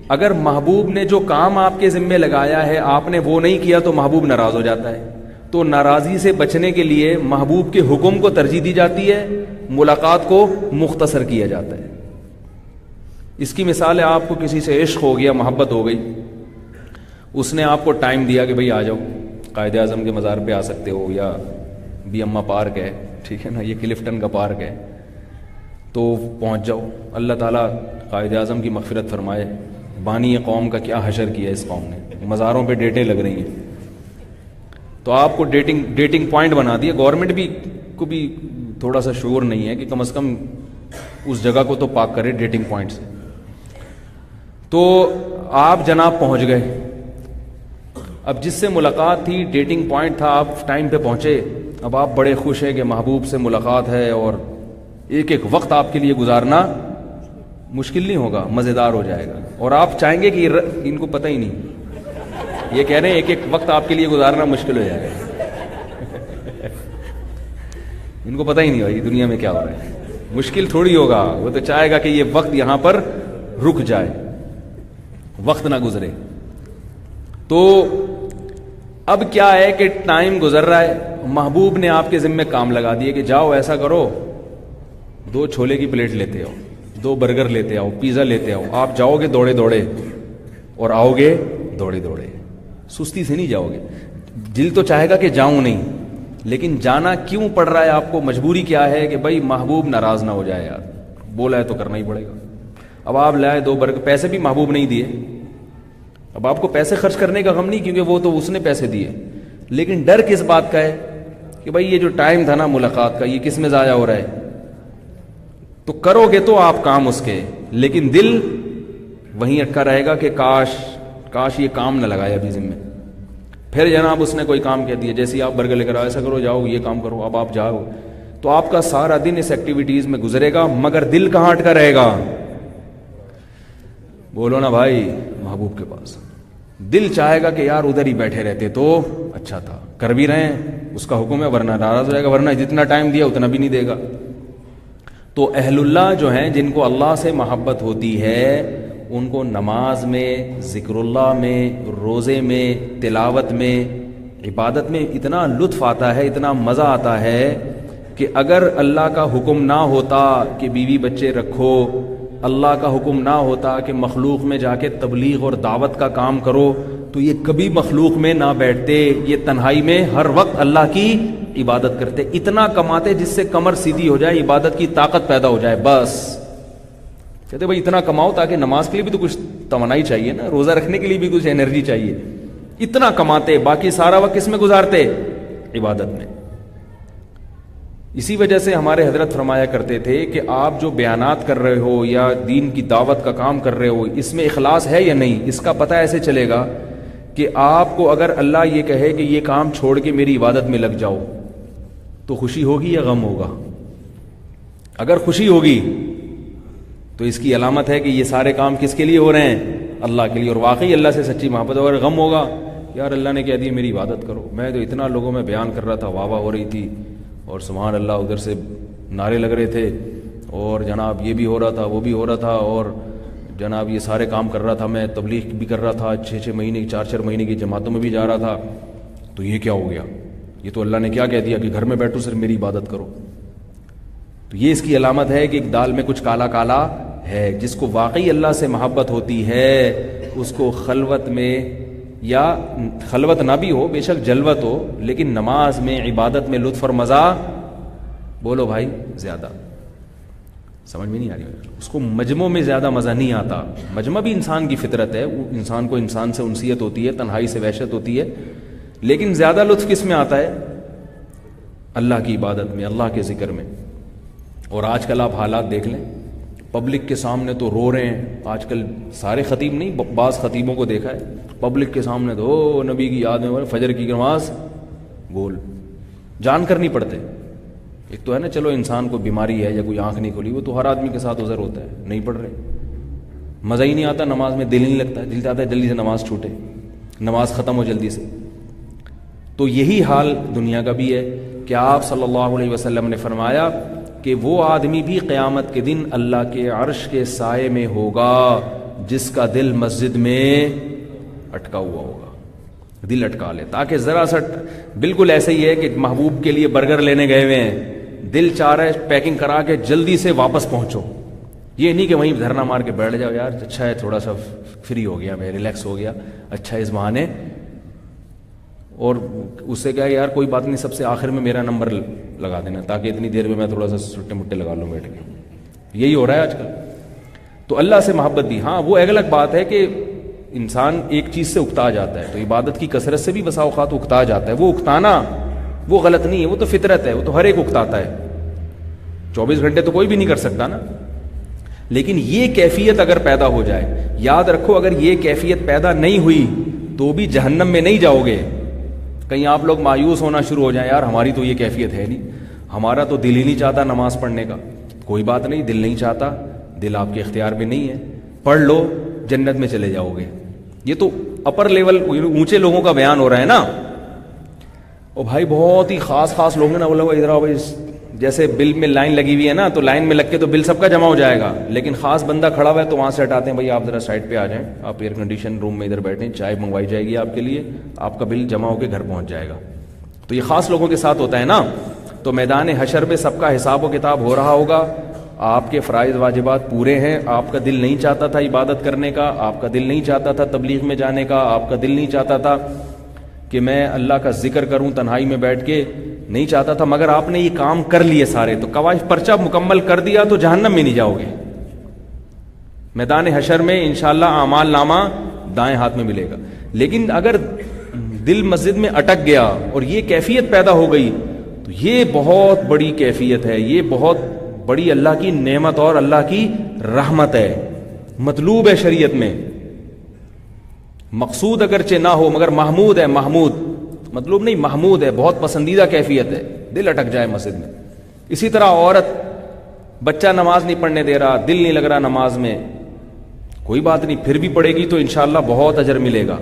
اگر محبوب نے جو کام آپ کے ذمے لگایا ہے آپ نے وہ نہیں کیا تو محبوب ناراض ہو جاتا ہے. تو ناراضی سے بچنے کے لیے محبوب کے حکم کو ترجیح دی جاتی ہے, ملاقات کو مختصر کیا جاتا ہے. اس کی مثال ہے, آپ کو کسی سے عشق ہو گیا, محبت ہو گئی, اس نے آپ کو ٹائم دیا کہ بھئی آ جاؤ, قائد اعظم کے مزار پہ آ سکتے ہو, یا بی اما پارک ہے, ٹھیک ہے نا, یہ کلفٹن کا پارک ہے, تو پہنچ جاؤ. اللہ تعالیٰ قائد اعظم کی مغفرت فرمائے, بانی قوم کا کیا حشر کیا اس قوم نے, مزاروں پہ ڈیٹیں لگ رہی ہیں. تو آپ کو ڈیٹنگ پوائنٹ بنا دیا. گورنمنٹ کو بھی تھوڑا سا شعور نہیں ہے کہ کم از کم اس جگہ کو تو پاک کرے ڈیٹنگ پوائنٹ سے. تو آپ جناب پہنچ گئے. اب جس سے ملاقات تھی, ڈیٹنگ پوائنٹ تھا, آپ ٹائم پہ پہنچے. اب آپ بڑے خوش ہیں کہ محبوب سے ملاقات ہے, اور ایک ایک وقت آپ کے لیے گزارنا مشکل نہیں ہوگا, مزیدار ہو جائے گا. اور آپ چاہیں گے کہ ان کو پتہ ہی نہیں, یہ کہہ رہے ہیں ایک ایک وقت آپ کے لیے گزارنا مشکل ہو جائے گا. ان کو پتہ ہی نہیں بھائی دنیا میں کیا ہو رہا ہے, مشکل تھوڑی ہوگا, وہ تو چاہے گا کہ یہ وقت یہاں پر رک جائے, وقت نہ گزرے. تو اب کیا ہے کہ ٹائم گزر رہا ہے, محبوب نے آپ کے ذمے کام لگا دیے کہ جاؤ ایسا کرو, 2 چھولے کی پلیٹ لیتے آؤ, 2 برگر لیتے آؤ, پیزا لیتے آؤ. آپ جاؤ گے دوڑے دوڑے اور آؤ گے دوڑے دوڑے, سستی سے نہیں جاؤ گے. دل تو چاہے گا کہ جاؤں نہیں, لیکن جانا کیوں پڑ رہا ہے آپ کو, مجبوری کیا ہے کہ بھائی محبوب ناراض نہ ہو جائے, یار بولا ہے تو کرنا ہی پڑے گا. اب آپ لائے 2 برگر, پیسے بھی محبوب نہیں دیے, اب آپ کو پیسے خرچ کرنے کا غم نہیں کیونکہ وہ تو اس نے پیسے دیے, لیکن ڈر کس بات کا ہے کہ بھائی یہ جو ٹائم تھا نا ملاقات کا, یہ کس میں ضائع ہو رہا ہے. تو کرو گے تو آپ کام اس کے, لیکن دل وہیں اٹکا رہے گا کہ کاش یہ کام نہ لگایا ابھی ذمہ. پھر جناب اس نے کوئی کام کہہ دیا, جیسے آپ برگر لے کر آؤ, ایسا کرو جاؤ یہ کام کرو, اب آپ جاؤ تو آپ کا سارا دن اس ایکٹیویٹیز میں گزرے گا, مگر دل کہاں اٹکا رہے گا؟ بولو نا بھائی, محبوب کے پاس. دل چاہے گا کہ یار ادھر ہی بیٹھے رہتے تو اچھا تھا, کر بھی رہے ہیں, اس کا حکم ہے, ورنہ ناراض ہو جائے گا, ورنہ جتنا ٹائم دیا اتنا بھی نہیں دے گا. تو اہل اللہ جو ہیں, جن کو اللہ سے محبت ہوتی ہے, ان کو نماز میں, ذکر اللہ میں, روزے میں, تلاوت میں, عبادت میں اتنا لطف آتا ہے, اتنا مزہ آتا ہے کہ اگر اللہ کا حکم نہ ہوتا کہ بیوی بچے رکھو, اللہ کا حکم نہ ہوتا کہ مخلوق میں جا کے تبلیغ اور دعوت کا کام کرو, تو یہ کبھی مخلوق میں نہ بیٹھتے, یہ تنہائی میں ہر وقت اللہ کی عبادت کرتے, اتنا کماتے جس سے کمر سیدھی ہو جائے, عبادت کی طاقت پیدا ہو جائے. بس کہتے بھائی اتنا کماؤ تاکہ نماز کے لیے بھی تو کچھ توانائی چاہیے نا, روزہ رکھنے کے لیے بھی کچھ انرجی چاہیے. اتنا کماتے, باقی سارا وقت کس میں گزارتے؟ عبادت میں. اسی وجہ سے ہمارے حضرت فرمایا کرتے تھے کہ آپ جو بیانات کر رہے ہو یا دین کی دعوت کا کام کر رہے ہو, اس میں اخلاص ہے یا نہیں, اس کا پتہ ایسے چلے گا کہ آپ کو اگر اللہ یہ کہے کہ یہ کام چھوڑ کے میری عبادت میں لگ جاؤ, تو خوشی ہوگی یا غم ہوگا؟ اگر خوشی ہوگی تو اس کی علامت ہے کہ یہ سارے کام کس کے لیے ہو رہے ہیں؟ اللہ کے لیے, اور واقعی اللہ سے سچی محبت. اگر غم ہوگا, یار اللہ نے کہہ دیا میری عبادت کرو, میں تو اتنا لوگوں میں بیان کر رہا تھا, واہ واہ ہو رہی تھی, اور سبحان اللہ ادھر سے نعرے لگ رہے تھے, اور جناب یہ بھی ہو رہا تھا, وہ بھی ہو رہا تھا, اور جناب یہ سارے کام کر رہا تھا, میں تبلیغ بھی کر رہا تھا, 6 مہینے 4 مہینے کی جماعتوں میں بھی جا رہا تھا, تو یہ کیا ہو گیا؟ یہ تو اللہ نے کیا کہہ دیا کہ گھر میں بیٹھو صرف میری عبادت کرو. تو یہ اس کی علامت ہے کہ ایک دال میں کچھ کالا کالا ہے. جس کو واقعی اللہ سے محبت ہوتی ہے, اس کو خلوت میں, یا خلوت نہ بھی ہو, بے شک جلوت ہو, لیکن نماز میں, عبادت میں لطف اور مزہ, بولو بھائی, زیادہ. سمجھ میں نہیں آ رہی؟ اس کو مجمع میں زیادہ مزہ نہیں آتا. مجمع بھی انسان کی فطرت ہے, انسان کو انسان سے انسیت ہوتی ہے, تنہائی سے وحشت ہوتی ہے, لیکن زیادہ لطف کس میں آتا ہے؟ اللہ کی عبادت میں, اللہ کے ذکر میں. اور آج کل آپ حالات دیکھ لیں, پبلک کے سامنے تو رو رہے ہیں. آج کل سارے خطیب نہیں, بعض خطیبوں کو دیکھا ہے پبلک کے سامنے تو نبی کی یاد میں فجر کی نماز بول, جان کر نہیں پڑھتے. ایک تو ہے نا, چلو انسان کو بیماری ہے یا کوئی آنکھ نہیں کھلی, وہ تو ہر آدمی کے ساتھ عذر ہوتا ہے, نہیں پڑھ رہے, مزہ ہی نہیں آتا نماز میں, دل نہیں لگتا, دل چاہتا ہے جلدی سے نماز چھوٹے, نماز ختم ہو جلدی سے. تو یہی حال دنیا کا بھی ہے کہ آپ صلی اللہ علیہ وسلم نے فرمایا کہ وہ آدمی بھی قیامت کے دن اللہ کے عرش کے سائے میں ہوگا جس کا دل مسجد میں اٹکا ہوا ہوگا. دل اٹکا لے, تاکہ ذرا سا, بالکل ایسے ہی ہے کہ محبوب کے لیے برگر لینے گئے ہوئے ہیں, دل چاہ رہا ہے پیکنگ کرا کے جلدی سے واپس پہنچو. یہ نہیں کہ وہیں دھرنا مار کے بیٹھ جاؤ, یار اچھا ہے تھوڑا سا فری ہو گیا, میں ریلیکس ہو گیا, اچھا اس بہانے, اور اس سے کہا یار کوئی بات نہیں, سب سے آخر میں میرا نمبر لگا دینا تاکہ اتنی دیر میں تھوڑا سا سٹے مٹے لگا لوں بیٹھ کے. یہی ہو رہا ہے آج کل. تو اللہ سے محبت بھی, ہاں وہ ایک الگ بات ہے کہ انسان ایک چیز سے اکتا جاتا ہے, تو عبادت کی کثرت سے بھی بسا اوقات اکتا جاتا ہے. وہ اکتانا وہ غلط نہیں ہے, وہ تو فطرت ہے, وہ تو ہر ایک اکتاتا ہے. 24 گھنٹے تو کوئی بھی نہیں کر سکتا نا. لیکن یہ کیفیت اگر پیدا ہو جائے, یاد رکھو اگر یہ کیفیت پیدا نہیں ہوئی تو بھی جہنم میں نہیں جاؤ گے. کہیں آپ لوگ مایوس ہونا شروع ہو جائیں, یار ہماری تو یہ کیفیت ہے نہیں, ہمارا تو دل ہی نہیں چاہتا نماز پڑھنے کا. کوئی بات نہیں, دل نہیں چاہتا, دل آپ کے اختیار میں نہیں ہے, پڑھ لو, جنت میں چلے جاؤ گے. یہ تو اپر لیول اونچے لوگوں کا بیان ہو رہا ہے نا. اور بھائی بہت ہی خاص لوگ ہیں نا, وہ لوگ ادھر آؤ بھائی جیسے بل میں لائن لگی ہوئی ہے نا, تو لائن میں لگ کے تو بل سب کا جمع ہو جائے گا, لیکن خاص بندہ کھڑا ہوا ہے تو وہاں سے ہٹاتے ہیں, بھائی آپ ذرا سائڈ پہ آ جائیں, آپ ایئر کنڈیشن روم میں ادھر بیٹھیں, چائے منگوائی جائے گی آپ کے لیے, آپ کا بل جمع ہو کے گھر پہنچ جائے گا. تو یہ خاص لوگوں کے ساتھ ہوتا ہے نا. تو میدان حشر میں سب کا حساب و کتاب ہو رہا ہوگا, آپ کے فرائض واجبات پورے ہیں, آپ کا دل نہیں چاہتا تھا عبادت کرنے کا, آپ کا دل نہیں چاہتا تھا تبلیغ میں جانے کا, آپ کا دل نہیں چاہتا تھا کہ میں اللہ کا ذکر کروں تنہائی میں بیٹھ کے, نہیں چاہتا تھا, مگر آپ نے یہ کام کر لیے سارے, تو قواعد پرچہ مکمل کر دیا تو جہنم میں نہیں جاؤ گے. میدان حشر میں انشاءاللہ اعمال نامہ دائیں ہاتھ میں ملے گا. لیکن اگر دل مسجد میں اٹک گیا اور یہ کیفیت پیدا ہو گئی تو یہ بہت بڑی کیفیت ہے, یہ بہت بڑی اللہ کی نعمت اور اللہ کی رحمت ہے, مطلوب ہے شریعت میں. مقصود اگرچہ نہ ہو مگر محمود ہے, محمود مطلوب نہیں, محمود ہے, بہت پسندیدہ کیفیت ہے, دل اٹک جائے مسجد میں. اسی طرح عورت, بچہ نماز نہیں پڑھنے دے رہا, دل نہیں لگ رہا نماز میں, کوئی بات نہیں, پھر بھی پڑھے گی تو انشاءاللہ بہت اجر ملے گا.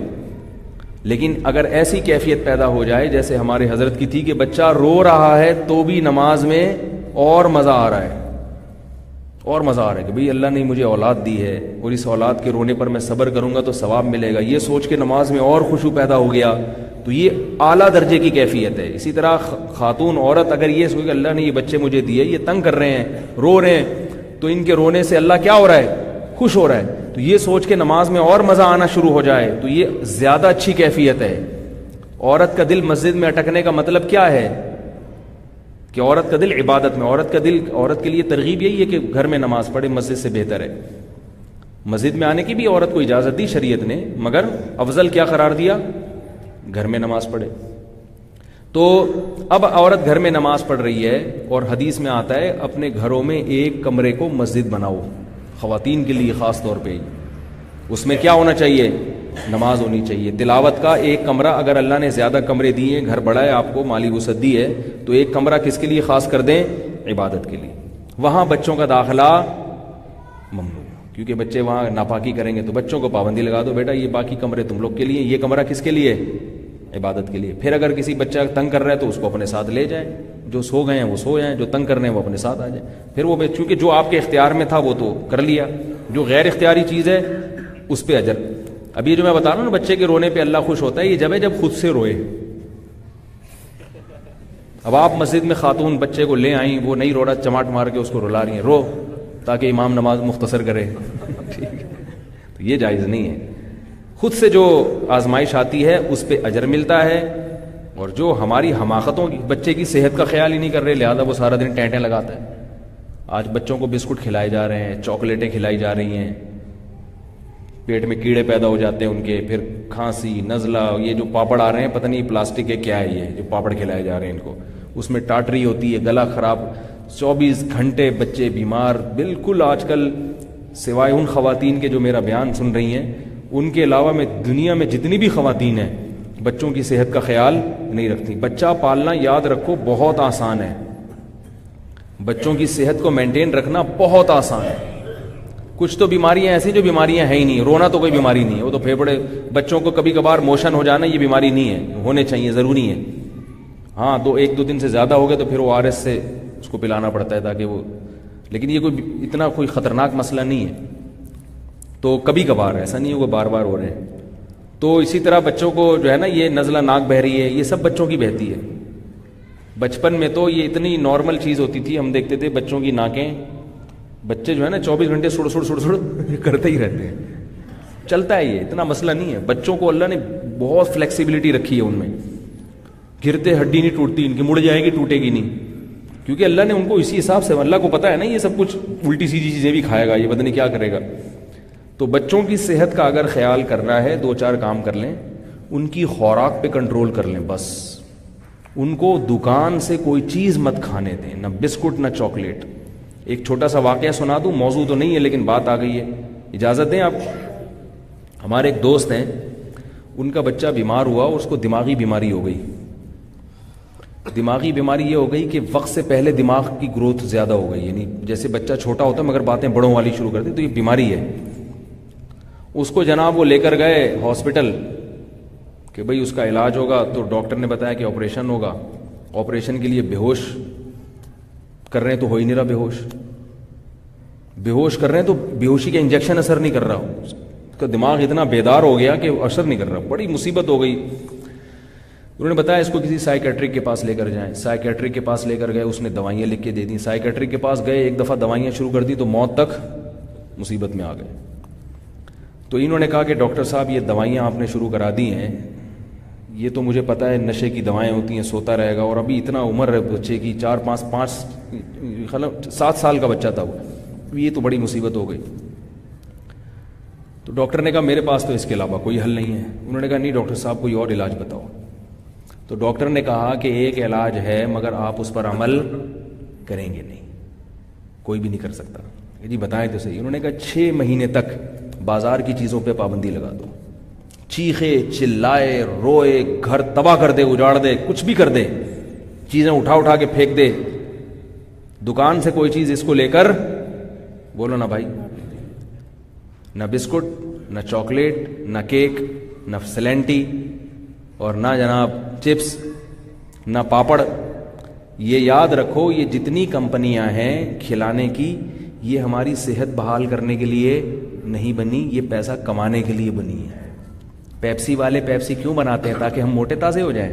لیکن اگر ایسی کیفیت پیدا ہو جائے جیسے ہمارے حضرت کی تھی کہ بچہ رو رہا ہے تو بھی نماز میں اور مزہ آ رہا ہے, اور مزہ آ رہا ہے کہ بھئی اللہ نے مجھے اولاد دی ہے اور اس اولاد کے رونے پر میں صبر کروں گا تو ثواب ملے گا, یہ سوچ کے نماز میں اور خشوع پیدا ہو گیا, تو یہ اعلیٰ درجے کی کیفیت ہے. اسی طرح خاتون عورت اگر یہ سوچے کہ اللہ نے یہ بچے مجھے دیے, یہ تنگ کر رہے ہیں, رو رہے ہیں, تو ان کے رونے سے اللہ کیا ہو رہا ہے, خوش ہو رہا ہے, تو یہ سوچ کے نماز میں اور مزہ آنا شروع ہو جائے تو یہ زیادہ اچھی کیفیت ہے. عورت کا دل مسجد میں اٹکنے کا مطلب کیا ہے کہ عورت کا دل عبادت میں, عورت کا دل, عورت کے لیے ترغیب یہی ہے کہ گھر میں نماز پڑھے, مسجد سے بہتر ہے. مسجد میں آنے کی بھی عورت کو اجازت دی شریعت نے, مگر افضل کیا قرار دیا, گھر میں نماز پڑھے. تو اب عورت گھر میں نماز پڑھ رہی ہے اور حدیث میں آتا ہے اپنے گھروں میں ایک کمرے کو مسجد بناؤ, خواتین کے لیے خاص طور پہ. اس میں کیا ہونا چاہیے, نماز ہونی چاہیے. تلاوت کا ایک کمرہ, اگر اللہ نے زیادہ کمرے دیے, گھر بڑا ہے, آپ کو مالی وسعت دی ہے, تو ایک کمرہ کس کے لیے خاص کر دیں, عبادت کے لیے. وہاں بچوں کا داخلہ ممنوع, کیونکہ بچے وہاں ناپاکی کریں گے, تو بچوں کو پابندی لگا دو, بیٹا یہ باقی کمرے تم لوگ کے لیے, یہ کمرہ کس کے لیے, عبادت کے لیے. پھر اگر کسی بچہ تنگ کر رہا ہے تو اس کو اپنے ساتھ لے جائیں, جو سو گئے ہیں وہ سو جائیں, جو تنگ کر رہے ہیں وہ اپنے ساتھ آ جائیں. پھر وہ چونکہ جو آپ کے اختیار میں تھا وہ تو کر لیا, جو غیر اختیاری چیز ہے اس پہ اجر. اب یہ جو میں بتا رہا ہوں نا, بچے کے رونے پہ اللہ خوش ہوتا ہے, یہ جب ہے جب خود سے روئے. اب آپ مسجد میں خاتون بچے کو لے آئیں, وہ نہیں رو رہا, چماٹ مار کے اس کو رلا رہی ہیں, رو تاکہ امام نماز مختصر کرے, ٹھیک ہے, تو یہ جائز نہیں ہے. خود سے جو آزمائش آتی ہے اس پہ اجر ملتا ہے. اور جو ہماری حماقتوں کی, بچے کی صحت کا خیال ہی نہیں کر رہے, لہذا وہ سارا دن ٹینٹیں لگاتا ہے. آج بچوں کو بسکٹ کھلائے جا رہے ہیں, چاکلیٹیں کھلائی جا رہی ہیں, پیٹ میں کیڑے پیدا ہو جاتے ہیں ان کے, پھر کھانسی, نزلہ, یہ جو پاپڑ آ رہے ہیں پتہ نہیں پلاسٹک کے کیا ہے, یہ جو پاپڑ کھلائے جا رہے ہیں ان کو, اس میں ٹاٹری ہوتی ہے, گلا خراب, 24 گھنٹے بچے بیمار. بالکل آج کل سوائے ان خواتین کے جو میرا بیان سن رہی ہیں, ان کے علاوہ میں دنیا میں جتنی بھی خواتین ہیں بچوں کی صحت کا خیال نہیں رکھتی. بچہ پالنا یاد رکھو بہت آسان ہے, بچوں کی صحت کو مینٹین رکھنا بہت آسان ہے. کچھ تو بیماریاں ایسی جو بیماریاں ہیں ہی نہیں, رونا تو کوئی بیماری نہیں ہے, وہ تو پھیپھڑے, بچوں کو کبھی کبھار موشن ہو جانا یہ بیماری نہیں ہے, ہونے چاہیے, ضروری ہے. ہاں تو 1-2 دن سے زیادہ ہو گئے تو پھر وہ RS سے اس کو پلانا پڑتا ہے تاکہ وہ, لیکن یہ کوئی اتنا کوئی خطرناک مسئلہ نہیں ہے. تو کبھی کبھار, ایسا نہیں ہوگا بار بار ہو رہے ہیں. تو اسی طرح بچوں کو جو ہے نا یہ نزلہ, ناک بہہ رہی ہے, یہ سب بچوں کی بہتی ہے. بچپن میں تو یہ اتنی نارمل چیز ہوتی تھی, ہم دیکھتے تھے بچوں کی ناکیں, بچے جو ہے نا 24 گھنٹے سڑ کرتے ہی رہتے ہیں, چلتا ہے, یہ اتنا مسئلہ نہیں ہے. بچوں کو اللہ نے بہت فلیکسیبلٹی رکھی ہے ان میں, گرتے ہڈی نہیں ٹوٹتی ان کی, مڑ جائے گی ٹوٹے گی نہیں, کیونکہ اللہ نے ان کو اسی حساب سے, اللہ کو پتا ہے نا یہ سب کچھ الٹی سیدھی چیزیں بھی کھائے گا, یہ پتہ نہیں کیا کرے گا. تو بچوں کی صحت کا اگر خیال کرنا ہے 2-4 کام کر لیں, ان کی خوراک پہ کنٹرول کر لیں بس. ان کو دکان سے کوئی چیز مت کھانے دیں, نہ بسکٹ نہ چاکلیٹ. ایک چھوٹا سا واقعہ سنا دوں, موضوع تو نہیں ہے لیکن بات آ گئی ہے, اجازت دیں آپ. ہمارے ایک دوست ہیں, ان کا بچہ بیمار ہوا اور اس کو دماغی بیماری ہو گئی. دماغی بیماری یہ ہو گئی کہ وقت سے پہلے دماغ کی گروتھ زیادہ ہو گئی, یعنی جیسے بچہ چھوٹا ہوتا ہے مگر باتیں بڑوں والی شروع کر دی, تو یہ بیماری ہے. اس کو جناب وہ لے کر گئے ہاسپٹل کہ بھئی اس کا علاج ہوگا, تو ڈاکٹر نے بتایا کہ آپریشن ہوگا. آپریشن کے لیے بے ہوش کر رہے ہیں تو ہو ہی نہیں رہا بے ہوش کر رہے ہیں تو بے ہوشی کا انجیکشن اثر نہیں کر رہا، اس کا دماغ اتنا بیدار ہو گیا کہ اثر نہیں کر رہا، بڑی مصیبت ہو گئی۔ انہوں نے بتایا اس کو کسی سائیکیٹرک کے پاس لے کر جائیں، سائیکیٹرک کے پاس لے کر گئے، اس نے دوائیاں لکھ کے دے دیں، سائیکیٹرک کے پاس گئے، ایک دفعہ دوائیاں شروع کر دی تو موت تک مصیبت میں آ گئے۔ تو انہوں نے کہا کہ ڈاکٹر صاحب یہ دوائیاں آپ نے شروع کرا دی ہیں، یہ تو مجھے پتہ ہے نشے کی دوائیں ہوتی ہیں، سوتا رہے گا، اور ابھی اتنا عمر ہے بچے کی، 7 سال کا بچہ تھا وہ، یہ تو بڑی مصیبت ہو گئی۔ تو ڈاکٹر نے کہا میرے پاس تو اس کے علاوہ کوئی حل نہیں ہے۔ انہوں نے کہا نہیں ڈاکٹر صاحب کوئی اور علاج بتاؤ۔ تو ڈاکٹر نے کہا کہ ایک علاج ہے مگر آپ اس پر عمل کریں گے نہیں، کوئی بھی نہیں کر سکتا۔ جی بتائیں تو صحیح۔ انہوں نے کہا 6 مہینے تک بازار کی چیزوں پہ پابندی لگا دو، چیخے چلائے روئے، گھر تباہ کر دے، اجاڑ دے، کچھ بھی کر دے، چیزیں اٹھا کے پھینک دے، دکان سے کوئی چیز اس کو لے کر، بولو نا بھائی، نہ بسکٹ، نہ چاکلیٹ، نہ کیک، نہ سلینٹی، اور نہ جناب چپس، نہ پاپڑ۔ یہ یاد رکھو یہ جتنی کمپنیاں ہیں کھلانے کی، یہ ہماری صحت بحال کرنے کے لیے نہیں بنی، یہ پیسہ کمانے کے لیے بنی ہے۔ پیپسی والے پیپسی کیوں بناتے ہیں؟ تاکہ ہم موٹے تازے ہو جائیں۔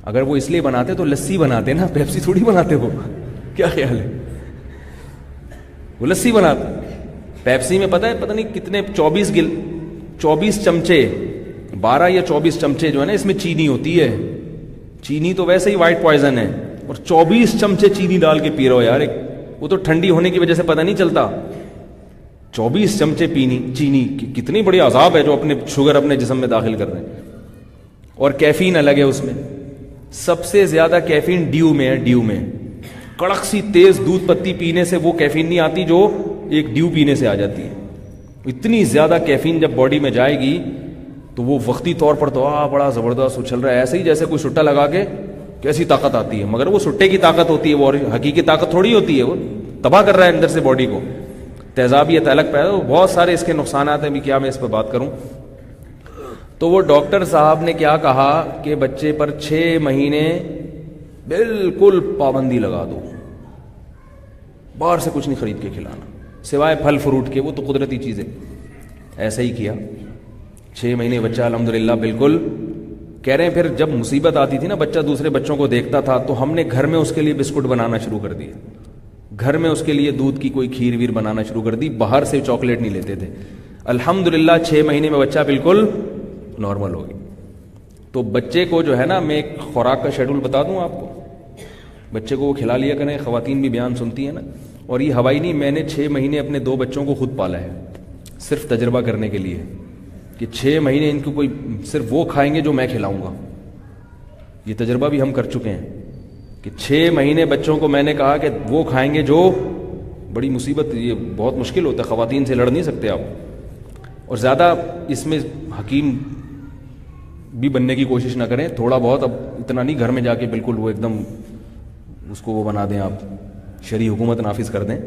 اگر وہ اس لیے بناتے تو لسی بناتے نا، پیپسی تھوڑی بناتے وہ، کیا خیال ہے؟ وہ لسی بناتے۔ پیپسی میں پتہ نہیں کتنے 24 چمچے، 12 یا 24 چمچے جو ہے نا اس میں چینی ہوتی ہے، چینی تو ویسے ہی وائٹ پوائزن ہے، اور 24 چمچے چینی ڈال کے پی رہے ہو یار، وہ تو ٹھنڈی ہونے کی وجہ سے پتہ نہیں چلتا۔ 24 چمچے چینی، کتنی بڑی عذاب ہے جو اپنے شوگر اپنے جسم میں داخل کر رہے ہیں۔ اور کیفین الگ ہے اس میں، سب سے زیادہ کیفین ڈیو میں ہے، ڈیو میں کڑک سی تیز دودھ پتی پینے سے وہ کیفین نہیں آتی جو ایک ڈیو پینے سے آ جاتی ہے۔ اتنی زیادہ کیفین جب باڈی میں جائے گی تو وہ وقتی طور پر تو بڑا زبردست اچھل رہا ہے، ایسے ہی جیسے کوئی سٹا لگا کے کیسی طاقت آتی ہے، مگر وہ سٹے کی طاقت ہوتی ہے، وہ حقیقی طاقت تھوڑی ہوتی ہے، وہ تباہ کر رہا ہے اندر سے باڈی کو، تیزابیت الگ پیدا، بہت سارے اس کے نقصانات ہیں، بھی کیا میں اس پہ بات کروں۔ تو وہ ڈاکٹر صاحب نے کیا کہا کہ بچے پر 6 مہینے بالکل پابندی لگا دو، باہر سے کچھ نہیں خرید کے کھلانا سوائے پھل فروٹ کے، وہ تو قدرتی چیزیں۔ ایسا ہی کیا، 6 مہینے بچہ الحمدللہ بالکل کہہ رہے ہیں۔ پھر جب مصیبت آتی تھی نا، بچہ دوسرے بچوں کو دیکھتا تھا تو ہم نے گھر میں اس کے لیے بسکٹ بنانا شروع کر دیے، گھر میں اس کے لیے دودھ کی کوئی کھیر ویر بنانا شروع کر دی، باہر سے چاکلیٹ نہیں لیتے تھے۔ الحمدللہ 6 مہینے میں بچہ بالکل نارمل ہو گیا۔ تو بچے کو جو ہے نا، میں ایک خوراک کا شیڈول بتا دوں آپ کو، بچے کو وہ کھلا لیا کریں، خواتین بھی بیان سنتی ہیں نا، اور یہ ہوائی نہیں، میں نے 6 مہینے اپنے 2 بچوں کو خود پالا ہے، صرف تجربہ کرنے کے لیے کہ 6 مہینے ان کو کوئی صرف وہ کھائیں گے جو میں کھلاؤں گا۔ یہ تجربہ بھی ہم کر چکے ہیں کہ 6 مہینے بچوں کو میں نے کہا کہ وہ کھائیں گے جو، بڑی مصیبت، یہ بہت مشکل ہوتا ہے، خواتین سے لڑ نہیں سکتے آپ، اور زیادہ اس میں حکیم بھی بننے کی کوشش نہ کریں، تھوڑا بہت، اب اتنا نہیں گھر میں جا کے بالکل وہ ایک دم اس کو وہ بنا دیں، آپ شرعی حکومت نافذ کر دیں۔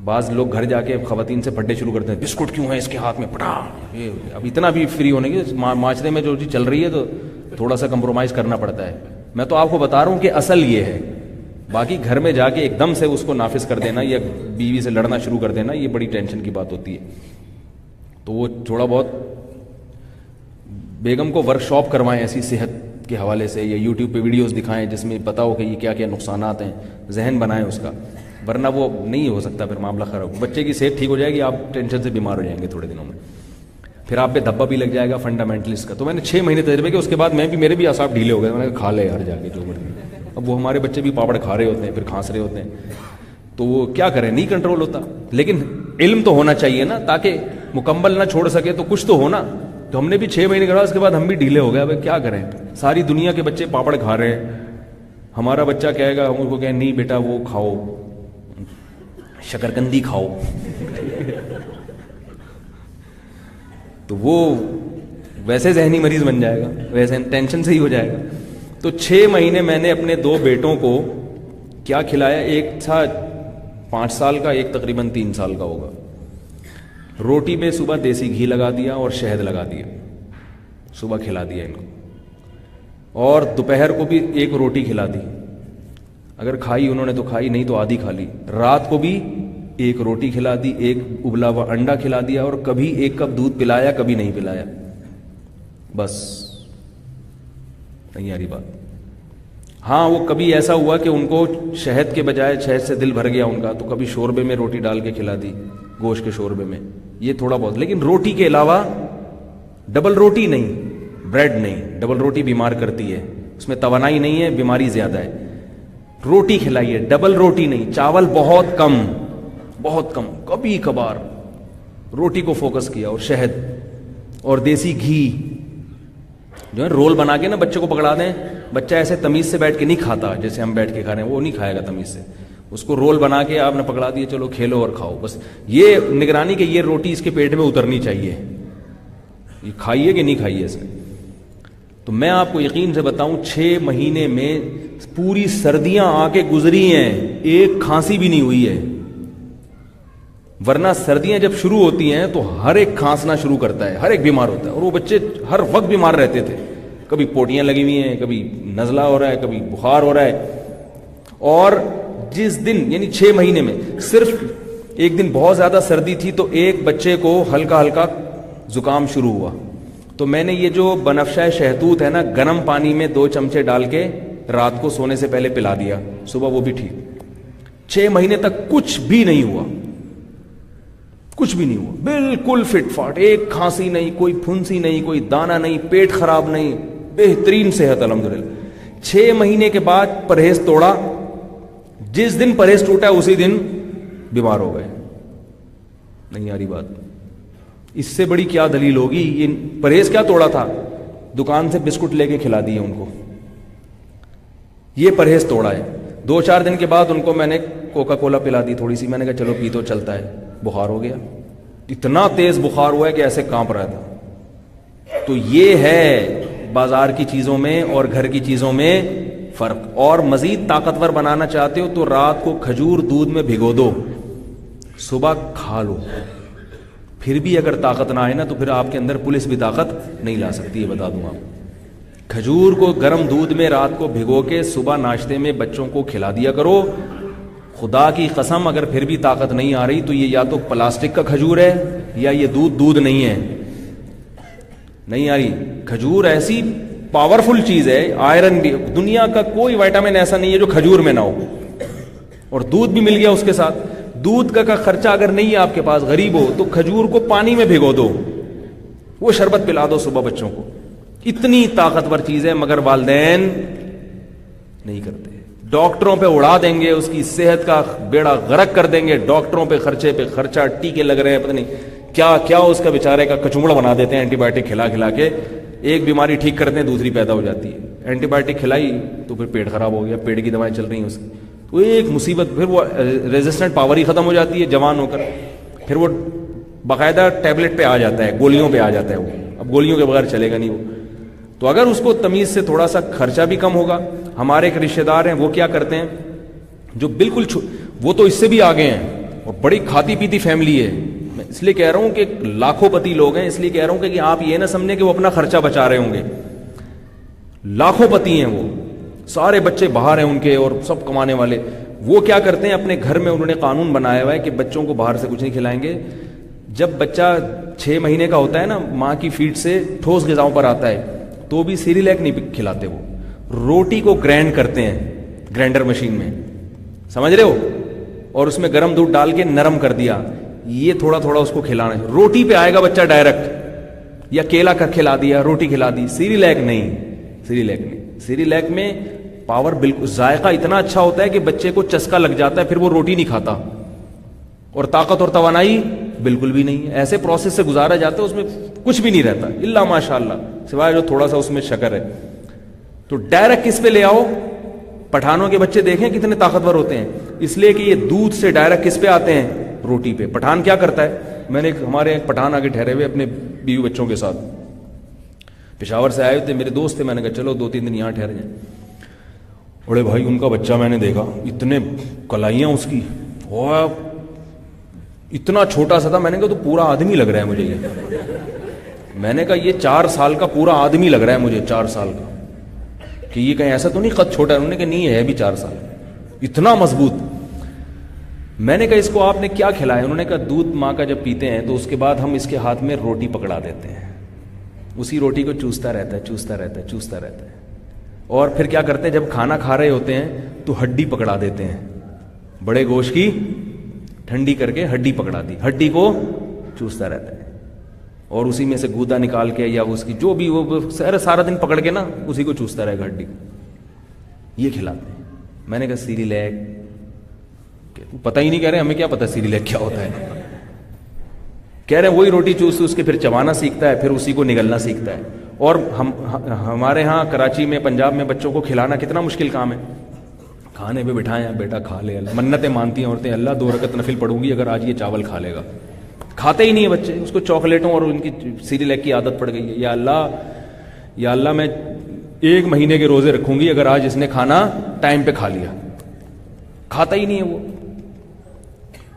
بعض لوگ گھر جا کے خواتین سے پھڈے شروع کرتے ہیں، بسکٹ کیوں ہے اس کے ہاتھ میں، پٹا، اب اتنا بھی فری ہونے کی معاشرے میں جو چیز چل رہی ہے تو تھوڑا سا کمپرومائز کرنا پڑتا ہے۔ میں تو آپ کو بتا رہا ہوں کہ اصل یہ ہے، باقی گھر میں جا کے ایک دم سے اس کو نافذ کر دینا یا بیوی سے لڑنا شروع کر دینا، یہ بڑی ٹینشن کی بات ہوتی ہے۔ تو وہ تھوڑا بہت بیگم کو ورک شاپ کروائیں ایسی صحت کے حوالے سے، یا یوٹیوب پہ ویڈیوز دکھائیں جس میں پتا ہو کہ یہ کیا کیا نقصانات ہیں، ذہن بنائیں اس کا، ورنہ وہ نہیں ہو سکتا، پھر معاملہ خراب، بچے کی صحت ٹھیک ہو جائے گی، آپ ٹینشن سے بیمار ہو جائیں گے تھوڑے دنوں میں، پھر آپ پہ دھبا بھی لگ جائے گا فنڈامنٹلسٹ کا۔ تو میں نے 6 مہینے تجربے کیا، اس کے بعد میرے بھی اعصاب ڈھیلے ہو گئے، میں نے کہا کھا لے یار جا کے جو مرضی۔ اب وہ ہمارے بچے بھی پاپڑ کھا رہے ہوتے ہیں، پھر کھانس رہے ہوتے ہیں، تو وہ کیا کریں، نہیں کنٹرول ہوتا۔ لیکن علم تو ہونا چاہیے نا، تاکہ مکمل نہ چھوڑ سکے تو کچھ تو ہونا۔ تو ہم نے بھی 6 مہینے کرا، اس کے بعد ہم بھی ڈھیلے ہو گئے، اب کیا کریں، ساری دنیا کے بچے پاپڑ کھا رہے ہیں، ہمارا بچہ کہے گا، ہم ان کو کہیں نہیں بیٹا وہ کھاؤ، شکرکندی کھاؤ تو وہ ویسے ذہنی مریض بن جائے گا، ویسے ٹینشن سے ہی ہو جائے گا۔ تو 6 مہینے میں نے اپنے 2 بیٹوں کو کیا کھلایا، ایک تھا 5 سال کا، ایک تقریباً 3 سال کا ہوگا۔ روٹی میں صبح دیسی گھی لگا دیا اور شہد لگا دیا، صبح کھلا دیا ان کو، اور دوپہر کو بھی ایک روٹی کھلا دی، اگر کھائی انہوں نے تو کھائی، نہیں تو آدھی کھا لی. رات کو بھی ایک روٹی کھلا دی، ایک ابلا ہوا انڈا کھلا دیا، اور کبھی ایک کپ دودھ پلایا، کبھی نہیں پلایا. بس نہیں آ رہی بات. ہاں وہ کبھی ایسا ہوا کہ ان کو شہد کے بجائے شہد سے دل بھر گیا ان کا، تو کبھی شوربے میں روٹی ڈال کے کھلا دی، گوشت کے شوربے میں، یہ تھوڑا بہت. لیکن روٹی کے علاوہ ڈبل روٹی نہیں، بریڈ نہیں. ڈبل روٹی بیمار کرتی ہے، اس میں توانائی نہیں ہے، بیماری زیادہ ہے. روٹی کھلائیے، ڈبل روٹی نہیں. چاول بہت کم، بہت کم، کبھی کبھار روٹی کو فوکس کیا، اور شہد اور دیسی گھی جو ہے رول بنا کے نا بچے کو پکڑا دیں. بچہ ایسے تمیز سے بیٹھ کے نہیں کھاتا جیسے ہم بیٹھ کے کھا رہے ہیں، وہ نہیں کھائے گا تمیز سے. اس کو رول بنا کے آپ نے پکڑا دیے، چلو کھیلو اور کھاؤ. بس یہ نگرانی کہ یہ روٹی اس کے پیٹ میں اترنی چاہیے، یہ کھائیے کہ نہیں کھائیے اسے. تو میں آپ کو یقین سے بتاؤں 6 مہینے میں پوری سردیاں آ کے گزری ہیں، ایک کھانسی بھی نہیں ہوئی ہے. ورنہ سردیاں جب شروع ہوتی ہیں تو ہر ایک کھانسنا شروع کرتا ہے، ہر ایک بیمار ہوتا ہے. اور وہ بچے ہر وقت بیمار رہتے تھے، کبھی پوٹیاں لگی ہوئی ہیں، کبھی نزلہ ہو رہا ہے، کبھی بخار ہو رہا ہے. اور جس دن یعنی 6 مہینے میں صرف ایک دن بہت زیادہ سردی تھی تو ایک بچے کو ہلکا ہلکا زکام شروع ہوا، تو میں نے یہ جو بنفشہ شہتوت ہے نا، گرم پانی میں 2 چمچے ڈال کے رات کو سونے سے پہلے پلا دیا، صبح وہ بھی ٹھیک. 6 مہینے تک کچھ بھی نہیں ہوا، کچھ بھی نہیں ہوا، بالکل فٹ فاٹ، ایک کھانسی نہیں، کوئی پھنسی نہیں، کوئی دانہ نہیں، پیٹ خراب نہیں، بہترین صحت الحمدللہ. 6 مہینے کے بعد پرہیز توڑا، جس دن پرہیز ٹوٹا اسی دن بیمار ہو گئے. نہیں آ رہی بات. اس سے بڑی کیا دلیل ہوگی؟ یہ پرہیز کیا توڑا تھا؟ دکان سے بسکٹ لے کے کھلا دیے ان کو، یہ پرہیز توڑا ہے. 2-4 دن کے بعد ان کو میں نے کوکا کولا پلا دی تھوڑی سی، میں نے کہا چلو پی تو چلتا ہے. بخار ہو گیا، اتنا تیز بخار ہوا ہے کہ ایسے کانپ رہا تھا. تو یہ ہے بازار کی چیزوں میں اور گھر کی چیزوں میں فرق. اور مزید طاقتور بنانا چاہتے ہو تو رات کو کھجور دودھ میں بھگو دو، صبح کھا لو. پھر بھی اگر طاقت نہ آئے نا تو پھر آپ کے اندر پولیس بھی طاقت نہیں لا سکتی، یہ بتا دوں آپ. کھجور کو گرم دودھ میں رات کو بھگو کے صبح ناشتے میں بچوں کو کھلا دیا کرو. خدا کی قسم اگر پھر بھی طاقت نہیں آ رہی تو یہ یا تو پلاسٹک کا کھجور ہے یا یہ دودھ نہیں ہے. نہیں آ رہی. کھجور ایسی پاورفل چیز ہے، آئرن بھی، دنیا کا کوئی وائٹامن ایسا نہیں ہے جو کھجور میں نہ ہو. اور دودھ بھی مل گیا اس کے ساتھ. دودھ کا خرچہ اگر نہیں ہے آپ کے پاس، غریب ہو، تو کھجور کو پانی میں بھگو دو، وہ شربت پلا دو صبح بچوں کو. اتنی طاقتور چیز ہے، مگر والدین نہیں کرتے. ڈاکٹروں پہ اڑا دیں گے، اس کی صحت کا بیڑا غرق کر دیں گے. ڈاکٹروں پہ خرچہ، ٹیکے لگ رہے ہیں، پتہ نہیں کیا کیا اس کا بیچارے کا کچومڑا بنا دیتے ہیں اینٹی بایوٹک کھلا کھلا کے. ایک بیماری ٹھیک کرتے ہیں دوسری پیدا ہو جاتی ہے. اینٹی بایوٹک کھلائی تو پھر پیٹ خراب ہو گیا، پیٹ کی دوائیں چل رہی ہیں اس کی، تو ایک مصیبت. پھر وہ ریزسٹنٹ پاور ہی ختم ہو جاتی ہے جوان ہو کر. پھر وہ باقاعدہ ٹیبلٹ پہ آ جاتا ہے، گولیوں پہ آ جاتا ہے وہ. اب گولیوں کے بغیر چلے گا نہیں وہ. تو اگر اس کو تمیز سے تھوڑا سا خرچہ بھی کم ہوگا. ہمارے ایک رشتے دار ہیں، وہ کیا کرتے ہیں، جو بالکل وہ تو اس سے بھی آگے ہیں اور بڑی کھاتی پیتی فیملی ہے. میں اس لیے کہہ رہا ہوں کہ لاکھوں پتی لوگ ہیں، اس لیے کہہ رہا ہوں کہ آپ یہ نہ سمجھیں کہ وہ اپنا خرچہ بچا رہے ہوں گے. لاکھوں پتی ہیں وہ، سارے بچے باہر ہیں ان کے اور سب کمانے والے. وہ کیا کرتے ہیں، اپنے گھر میں انہوں نے قانون بنایا ہوا ہے کہ بچوں کو باہر سے کچھ نہیں کھلائیں گے. جب بچہ 6 مہینے کا ہوتا ہے نا، ماں کی فیڈ سے ٹھوس غذاؤں پر آتا ہے، تو بھی سیریلیک نہیں کھلاتے. وہ روٹی کو گرینڈ کرتے ہیں گرینڈر مشین میں، سمجھ رہے ہو، اور اس میں گرم دودھ ڈال کے نرم کر دیا. یہ تھوڑا تھوڑا اس کو کھلانا ہے. روٹی پہ آئے گا بچہ ڈائریکٹ، یا کیلا کا کھلا دیا، روٹی کھلا دی. سیریلیک نہیں، سیریلیک نہیں. سیریلیک میں پاور بالکل، ذائقہ اتنا اچھا ہوتا ہے کہ بچے کو چسکا لگ جاتا ہے، پھر وہ روٹی نہیں کھاتا. اور طاقت اور توانائی بالکل بھی نہیں. ایسے پروسیس سے گزارا جاتا ہے، اس میں کچھ بھی نہیں رہتا الا ماشاء اللہ، سوائے جو تھوڑا سا اس میں شکر ہے. تو ڈائریکٹ کس پہ لے آؤ. پٹھانوں کے بچے دیکھیں کتنے طاقتور ہوتے ہیں، اس لیے کہ یہ دودھ سے ڈائریکٹ کس پہ آتے ہیں، روٹی پہ. پٹھان کیا کرتا ہے، میں نے ہمارے ایک پٹھان آگے ٹھہرے ہوئے اپنے بیوی بچوں کے ساتھ، پشاور سے آئے تھے، میرے دوست تھے. میں نے کہا چلو 2-3 دن یہاں ٹھہر جائیں. بڑے بھائی ان کا بچہ میں نے دیکھا، اتنے کلائیاں اس کی، اور اتنا چھوٹا سا تھا. میں نے کہا تو پورا آدمی لگ رہا ہے مجھے یہ. میں نے کہا یہ 4 سال کا پورا آدمی لگ رہا ہے مجھے، 4 سال کا، کہ یہ کہیں ایسا تو نہیں قد چھوٹا ہے. انہوں نے کہا نہیں ہے بھی 4 سال. اتنا مضبوط. میں نے کہا اس کو آپ نے کیا کھلایا؟ انہوں نے کہا دودھ ماں کا جب پیتے ہیں تو اس کے بعد ہم اس کے ہاتھ میں روٹی پکڑا دیتے ہیں, اسی روٹی کو چوستا رہتا ہے, چوستا رہتا ہے, چوستا رہتا ہے. اور پھر کیا کرتے ہیں جب کھانا کھا رہے ہوتے ہیں تو ہڈی پکڑا دیتے ہیں, بڑے گوشت کی ٹھنڈی کر کے ہڈی پکڑا دی, ہڈی کو چوستا رہتا ہے اور اسی میں سے گودا نکال کے یا اس کی جو بھی وہ سارا دن پکڑ کے نا اسی کو چوستا رہے گا ہڈی کو. یہ کھلاتے ہیں. میں نے کہا سیریلیک پتہ ہی نہیں, کہہ رہے ہمیں کیا پتہ سیریلیک کیا ہوتا ہے. کہہ رہے ہیں وہی روٹی چوس اس کے پھر چبانا سیکھتا ہے, پھر اسی کو نگلنا سیکھتا ہے. اور ہمارے ہاں کراچی میں پنجاب میں بچوں کو کھلانا کتنا مشکل کام ہے. کھانے پہ بٹھائیں بیٹا کھا لے, منتیں مانتی ہیں عورتیں, اللہ 2 رکعت نفل پڑھوں گی اگر آج یہ چاول کھا لے گا. کھاتے ہی نہیں ہیں بچے, اس کو چاکلیٹوں اور ان کی سیریلیک کی عادت پڑ گئی ہے. یا اللہ میں 1 مہینے کے روزے رکھوں گی اگر آج اس نے کھانا ٹائم پہ کھا لیا. کھاتا ہی نہیں ہے وہ.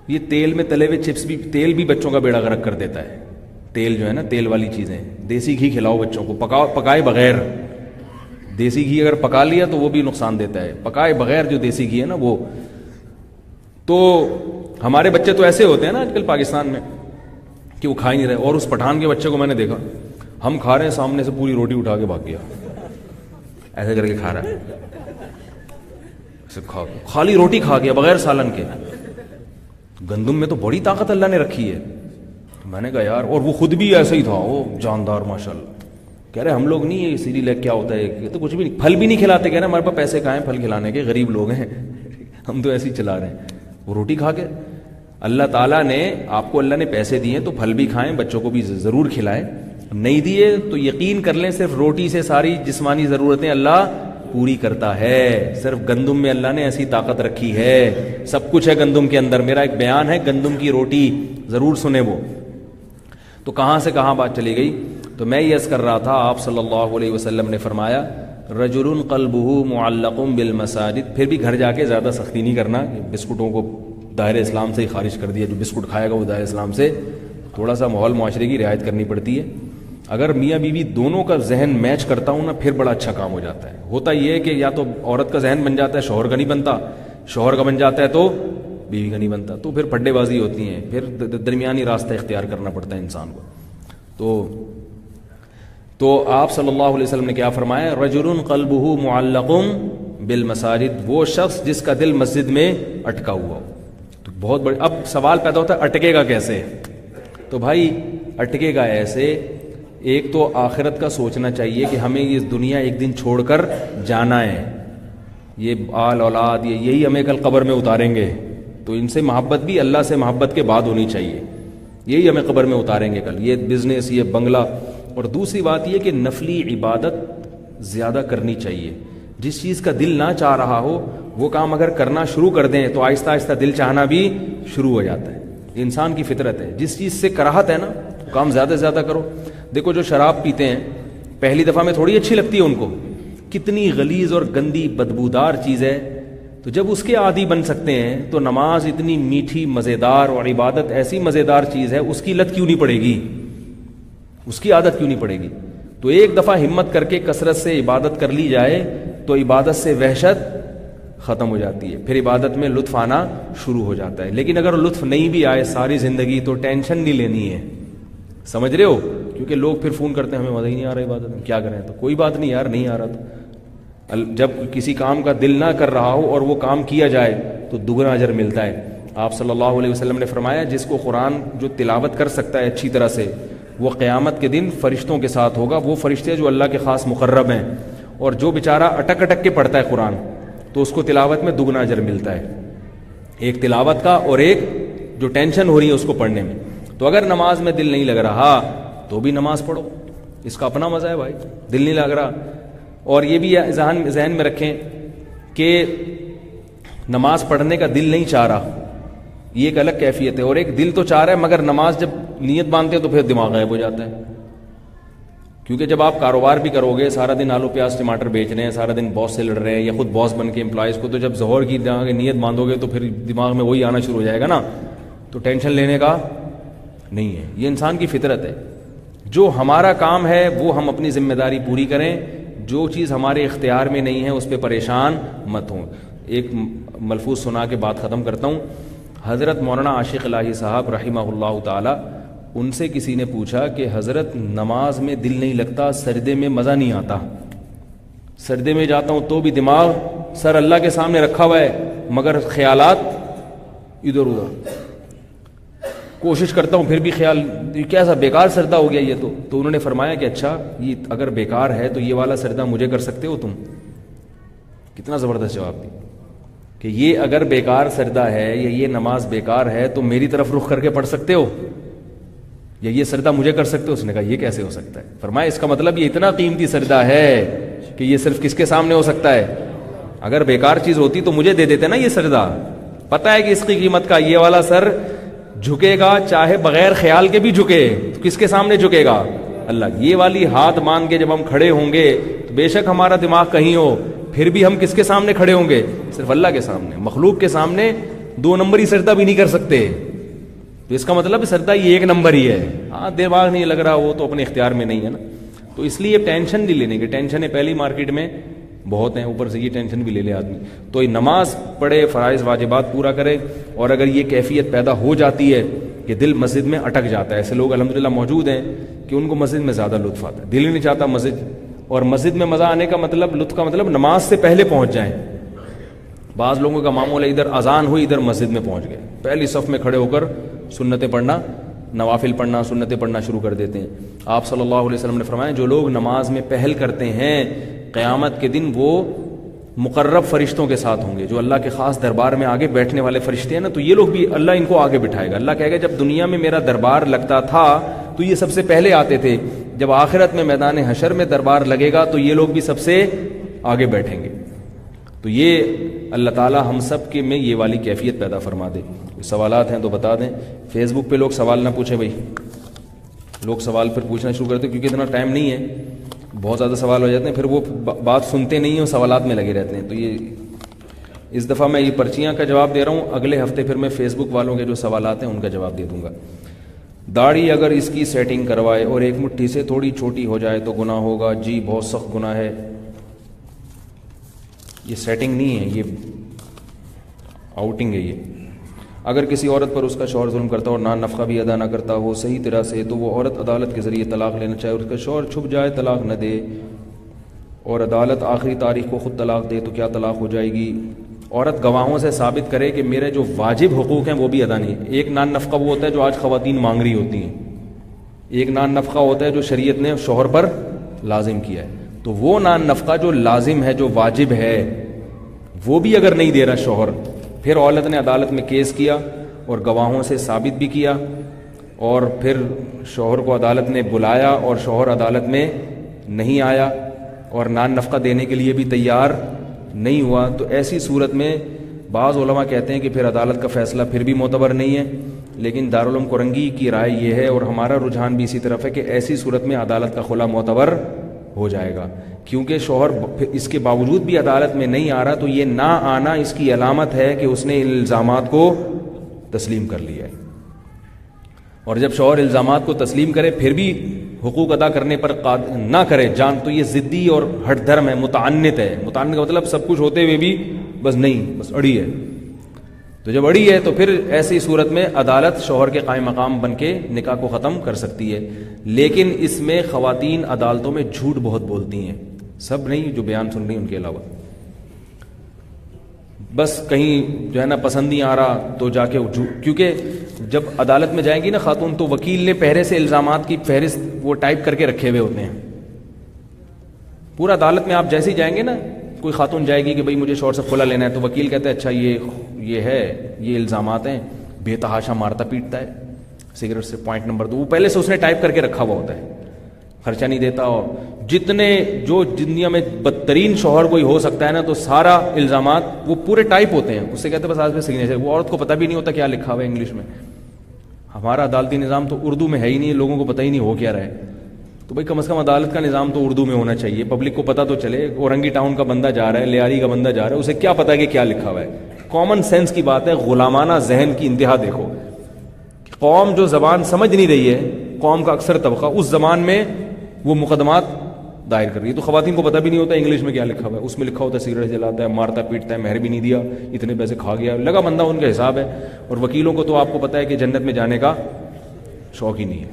یہ تیل میں تلے ہوئے چپس بھی, تیل بھی بچوں کا بیڑا غرق کر دیتا ہے. تیل جو ہے نا, تیل والی چیزیں, دیسی گھی کھلاؤ بچوں کو, پکائے بغیر. دیسی گھی اگر پکا لیا تو وہ بھی نقصان دیتا ہے, پکائے بغیر جو دیسی گھی ہے نا وہ. تو ہمارے بچے تو ایسے ہوتے ہیں نا آج کل پاکستان میں کہ وہ کھا ہی نہیں رہے. اور اس پٹھان کے بچے کو میں نے دیکھا, ہم کھا رہے ہیں سامنے سے پوری روٹی اٹھا کے بھاگ گیا, ایسے کر کے کھا رہا ہے, خالی روٹی کھا گیا بغیر سالن کے. گندم میں تو بڑی طاقت اللہ نے رکھی ہے. میں نے کہا یار, اور وہ خود بھی ایسا ہی تھا, وہ جاندار ماشاءاللہ. کہہ رہے ہم لوگ نہیں, یہ سیریلیک کیا ہوتا ہے, یہ تو کچھ بھی نہیں, پھل بھی نہیں کھلاتے. کہہ رہے ہمارے پاس پیسے کہاں ہیں پھل کھلانے کے, غریب لوگ ہیں, ہم تو ایسے ہی چلا رہے ہیں. وہ روٹی کھا کے, اللہ تعالیٰ نے آپ کو, اللہ نے پیسے دیے تو پھل بھی کھائیں, بچوں کو بھی ضرور کھلائیں. نہیں دیے تو یقین کر لیں صرف روٹی سے ساری جسمانی ضرورتیں اللہ پوری کرتا ہے. صرف گندم میں اللہ نے ایسی طاقت رکھی ہے, سب کچھ ہے گندم کے اندر. میرا ایک بیان ہے گندم کی روٹی, ضرور سنیں وہ. تو کہاں سے کہاں بات چلی گئی. تو میں یہ عرض کر رہا تھا, آپ صلی اللہ علیہ وسلم نے فرمایا رجل قلبہ معلق بالمساجد. پھر بھی گھر جا کے زیادہ سختی نہیں کرنا, بسکٹوں کو دائرہ اسلام سے ہی خارج کر دیا, جو بسکٹ کھائے گا وہ دائرہ اسلام سے. تھوڑا سا ماحول معاشرے کی رعایت کرنی پڑتی ہے. اگر میاں بیوی دونوں کا ذہن میچ کرتا ہوں نا, پھر بڑا اچھا کام ہو جاتا ہے. ہوتا یہ ہے کہ یا تو عورت کا ذہن بن جاتا ہے, شوہر کا نہیں بنتا, شوہر کا بن جاتا ہے تو بیوی کا نہیں بنتا, تو پھر پھڈے بازی ہوتی ہیں, پھر درمیانی راستہ اختیار کرنا پڑتا ہے انسان کو. تو آپ صلی اللہ علیہ وسلم نے کیا فرمایا, رجل قلبہ معلق بالمساجد, وہ شخص جس کا دل مسجد میں اٹکا ہوا ہو. تو بہت بڑے, اب سوال پیدا ہوتا ہے اٹکے گا کیسے. تو بھائی اٹکے گا ایسے, ایک تو آخرت کا سوچنا چاہیے کہ ہمیں یہ دنیا ایک دن چھوڑ کر جانا ہے, یہ آل اولاد یہی ہمیں کل قبر میں اتاریں گے, تو ان سے محبت بھی اللہ سے محبت کے بعد ہونی چاہیے, یہی ہمیں قبر میں اتاریں گے کل, یہ بزنس, یہ بنگلہ. اور دوسری بات یہ کہ نفلی عبادت زیادہ کرنی چاہیے. جس چیز کا دل نہ چاہ رہا ہو وہ کام اگر کرنا شروع کر دیں تو آہستہ آہستہ دل چاہنا بھی شروع ہو جاتا ہے. انسان کی فطرت ہے, جس چیز سے کراہت ہے نا کام زیادہ سے زیادہ کرو. دیکھو جو شراب پیتے ہیں پہلی دفعہ میں تھوڑی اچھی لگتی ہے ان کو, کتنی غلیظ اور گندی بدبودار چیز ہے. تو جب اس کے عادی بن سکتے ہیں تو نماز اتنی میٹھی مزیدار اور عبادت ایسی مزیدار چیز ہے, اس کی لت کیوں نہیں پڑے گی, اس کی عادت کیوں نہیں پڑے گی. تو ایک دفعہ ہمت کر کے کثرت سے عبادت کر لی جائے تو عبادت سے وحشت ختم ہو جاتی ہے, پھر عبادت میں لطف آنا شروع ہو جاتا ہے. لیکن اگر لطف نہیں بھی آئے ساری زندگی تو ٹینشن نہیں لینی ہے, سمجھ رہے ہو, کیونکہ لوگ پھر فون کرتے ہیں ہمیں مزہ ہی نہیں آ رہا عبادت میں, کیا کریں. تو کوئی بات نہیں یار, نہیں آ رہا تو جب کسی کام کا دل نہ کر رہا ہو اور وہ کام کیا جائے تو دگنا اجر ملتا ہے. آپ صلی اللہ علیہ وسلم نے فرمایا جس کو قرآن جو تلاوت کر سکتا ہے اچھی طرح سے, وہ قیامت کے دن فرشتوں کے ساتھ ہوگا. وہ فرشتے جو اللہ کے خاص مقرب ہیں, اور جو بیچارہ اٹک اٹک کے پڑھتا ہے قرآن تو اس کو تلاوت میں دگنا اجر ملتا ہے, ایک تلاوت کا اور ایک جو ٹینشن ہو رہی ہے اس کو پڑھنے میں. تو اگر نماز میں دل نہیں لگ رہا تو بھی نماز پڑھو, اس کا اپنا مزہ ہے بھائی, دل نہیں لگ رہا. اور یہ بھی ذہن میں رکھیں کہ نماز پڑھنے کا دل نہیں چاہ رہا, یہ ایک الگ کیفیت ہے. اور ایک دل تو چاہ رہا ہے مگر نماز جب نیت باندھتے ہیں تو پھر دماغ غائب ہو جاتا ہے. کیونکہ جب آپ کاروبار بھی کرو گے, سارا دن آلو پیاز ٹماٹر بیچ رہے ہیں, سارا دن باس سے لڑ رہے ہیں یا خود باس بن کے امپلائز کو, تو جب ظہر کی نیت باندھو گے تو پھر دماغ میں وہی آنا شروع ہو جائے گا نا, تو ٹینشن لینے کا نہیں ہے. یہ انسان کی فطرت ہے. جو ہمارا کام ہے وہ ہم اپنی ذمہ داری پوری کریں, جو چیز ہمارے اختیار میں نہیں ہے اس پہ پریشان مت ہوں. ایک ملفوظ سنا کے بات ختم کرتا ہوں. حضرت مولانا عاشق الہی صاحب رحمہ اللہ تعالی، ان سے کسی نے پوچھا کہ حضرت نماز میں دل نہیں لگتا، سجدے میں مزہ نہیں آتا، سجدے میں جاتا ہوں تو بھی دماغ سر اللہ کے سامنے رکھا ہوا ہے مگر خیالات ادھر ادھر، کوشش کرتا ہوں پھر بھی خیال، کیسا بیکار سجدہ ہو گیا یہ تو انہوں نے فرمایا کہ اچھا یہ اگر بیکار ہے تو یہ والا سجدہ مجھے کر سکتے ہو تم. کتنا زبردست جواب دی کہ یہ اگر بیکار سجدہ ہے یا یہ نماز بیکار ہے تو میری طرف رخ کر کے پڑھ سکتے ہو یا یہ سجدہ مجھے کر سکتے ہو. اس نے کہا یہ کیسے ہو سکتا ہے؟ فرمایا اس کا مطلب یہ اتنا قیمتی سجدہ ہے کہ یہ صرف کس کے سامنے ہو سکتا ہے؟ اگر بیکار چیز ہوتی تو مجھے دے دیتے نا یہ سجدہ. پتہ ہے کہ اس کی قیمت کا، یہ والا سر جھکے گا چاہے بغیر خیال کے بھی جھکے تو کس کے سامنے جھکے گا؟ اللہ. یہ والی ہاتھ مان کے جب ہم کھڑے ہوں گے تو بے شک ہمارا دماغ کہیں ہو پھر بھی ہم کس کے سامنے کھڑے ہوں گے؟ صرف اللہ کے سامنے. مخلوق کے سامنے 2 نمبری سجدہ بھی نہیں کر سکتے. تو اس کا مطلب سجدہ یہ 1 نمبر ہی ہے. ہاں دماغ نہیں لگ رہا وہ تو اپنے اختیار میں نہیں ہے نا. تو اس لیے ٹینشن نہیں لینے کی، ٹینشن ہے پہلی مارکیٹ میں بہت ہیں، اوپر سے یہ ٹینشن بھی لے لے آدمی. تو یہ نماز پڑھے، فرائض واجبات پورا کرے. اور اگر یہ کیفیت پیدا ہو جاتی ہے کہ دل مسجد میں اٹک جاتا ہے، ایسے لوگ الحمدللہ موجود ہیں کہ ان کو مسجد میں زیادہ لطف آتا ہے، دل ہی نہیں چاہتا مسجد. اور مسجد میں مزہ آنے کا مطلب، لطف کا مطلب نماز سے پہلے پہنچ جائیں. بعض لوگوں کا معمول ہے ادھر اذان ہوئی ادھر مسجد میں پہنچ گئے، پہلی صف میں کھڑے ہو کر سنتیں پڑھنا، نوافل پڑھنا، سنتیں پڑھنا شروع کر دیتے ہیں. آپ صلی اللہ علیہ وسلم نے فرمایا جو لوگ نماز میں پہل کرتے ہیں قیامت کے دن وہ مقرب فرشتوں کے ساتھ ہوں گے، جو اللہ کے خاص دربار میں آگے بیٹھنے والے فرشتے ہیں نا، تو یہ لوگ بھی اللہ ان کو آگے بٹھائے گا. اللہ کہے گا جب دنیا میں میرا دربار لگتا تھا تو یہ سب سے پہلے آتے تھے، جب آخرت میں میدان حشر میں دربار لگے گا تو یہ لوگ بھی سب سے آگے بیٹھیں گے. تو یہ اللہ تعالیٰ ہم سب کے میں یہ والی کیفیت پیدا فرما دے. سوالات ہیں تو بتا دیں. فیس بک پہ لوگ سوال نہ پوچھیں بھائی، لوگ سوال پھر پوچھنا شروع کرتے کیونکہ اتنا ٹائم نہیں ہے، بہت زیادہ سوال ہو جاتے ہیں، پھر وہ بات سنتے نہیں ہیں اور سوالات میں لگے رہتے ہیں. تو یہ اس دفعہ میں یہ پرچیاں کا جواب دے رہا ہوں، اگلے ہفتے پھر میں فیس بک والوں کے جو سوالات ہیں ان کا جواب دے دوں گا. داڑھی اگر اس کی سیٹنگ کروائے اور ایک مٹھی سے تھوڑی چھوٹی ہو جائے تو گناہ ہوگا؟ جی بہت سخت گناہ ہے. یہ سیٹنگ نہیں ہے، یہ آؤٹنگ ہے. یہ اگر کسی عورت پر اس کا شوہر ظلم کرتا ہو اور نان نفقہ بھی ادا نہ کرتا ہو صحیح طرح سے، تو وہ عورت عدالت کے ذریعے طلاق لینا چاہے، اس کا شوہر چھپ جائے طلاق نہ دے اور عدالت آخری تاریخ کو خود طلاق دے تو کیا طلاق ہو جائے گی؟ عورت گواہوں سے ثابت کرے کہ میرے جو واجب حقوق ہیں وہ بھی ادا نہیں. ایک نان نفقہ وہ ہوتا ہے جو آج خواتین مانگ رہی ہوتی ہیں، ایک نان نفقہ ہوتا ہے جو شریعت نے شوہر پر لازم کیا ہے. تو وہ نان نفقہ جو لازم ہے، جو واجب ہے، وہ بھی اگر نہیں دے رہا شوہر، پھر عورت نے عدالت میں کیس کیا اور گواہوں سے ثابت بھی کیا اور پھر شوہر کو عدالت نے بلایا اور شوہر عدالت میں نہیں آیا اور نان نفقہ دینے کے لیے بھی تیار نہیں ہوا، تو ایسی صورت میں بعض علماء کہتے ہیں کہ پھر عدالت کا فیصلہ پھر بھی معتبر نہیں ہے. لیکن دارالعلوم کورنگی کی رائے یہ ہے اور ہمارا رجحان بھی اسی طرف ہے کہ ایسی صورت میں عدالت کا خلا معتبر ہو جائے گا، کیونکہ شوہر اس کے باوجود بھی عدالت میں نہیں آ رہا تو یہ نہ آنا اس کی علامت ہے کہ اس نے الزامات کو تسلیم کر لیا ہے. اور جب شوہر الزامات کو تسلیم کرے پھر بھی حقوق ادا کرنے پر نہ کرے جان، تو یہ ضدی اور ہٹ دھرم ہے، متعنت ہے. متعنت کا مطلب سب کچھ ہوتے ہوئے بھی بس نہیں، بس اڑی ہے. تو جب اڑی ہے تو پھر ایسی صورت میں عدالت شوہر کے قائم مقام بن کے نکاح کو ختم کر سکتی ہے. لیکن اس میں خواتین عدالتوں میں جھوٹ بہت بولتی ہیں، سب نہیں جو بیان سن رہی ان کے علاوہ. بس کہیں جو ہے نا پسند نہیں آ رہا تو جا کے کیونکہ جب عدالت میں جائیں گی نا خاتون تو وکیل نے پہلے سے الزامات کی فہرست وہ ٹائپ کر کے رکھے ہوئے ہوتے ہیں. پورا عدالت میں آپ جیسے ہی جائیں گے نا، کوئی خاتون جائے گی کہ بھئی مجھے شوہر سے خلا لینا ہے، تو وکیل کہتا ہے اچھا یہ ہے، یہ الزامات ہیں، بے تحاشا مارتا پیٹتا ہے سگریٹ سے، پوائنٹ نمبر 2 وہ پہلے سے اس نے ٹائپ کر کے رکھا ہوا ہوتا ہے، خرچہ نہیں دیتا. اور جتنے جو دنیا میں بدترین شوہر کوئی ہو سکتا ہے نا، تو سارا الزامات وہ پورے ٹائپ ہوتے ہیں، اس سے کہتے ہیں بس آج میں سگنیچر. وہ عورت کو پتہ بھی نہیں ہوتا کیا لکھا ہوا ہے انگلش میں. ہمارا عدالتی نظام تو اردو میں ہے ہی نہیں، لوگوں کو پتہ ہی نہیں ہو کیا رہا ہے. تو بھائی کم از کم عدالت کا نظام تو اردو میں ہونا چاہیے، پبلک کو پتہ تو چلے. اورنگی ٹاؤن کا بندہ جا رہا ہے، لیاری کا بندہ جا رہا ہے، اسے کیا پتہ کہ کیا لکھا ہوا ہے. کامن سینس کی بات ہے. غلامانہ ذہن کی انتہا دیکھو. قوم جو زبان سمجھ نہیں رہی ہے، قوم کا اکثر طبقہ اس زبان میں وہ مقدمات دائر کر رہی ہے. تو خواتین کو پتہ بھی نہیں ہوتا انگلش میں کیا لکھا ہوا ہے. اس میں لکھا ہوتا ہے سگریٹ جلاتا ہے, مارتا پیٹتا ہے, مہر بھی نہیں دیا, اتنے پیسے کھا گیا, لگا بندہ ان کا حساب ہے. اور وکیلوں کو تو آپ کو پتہ ہے کہ جنت میں جانے کا شوق ہی نہیں ہے,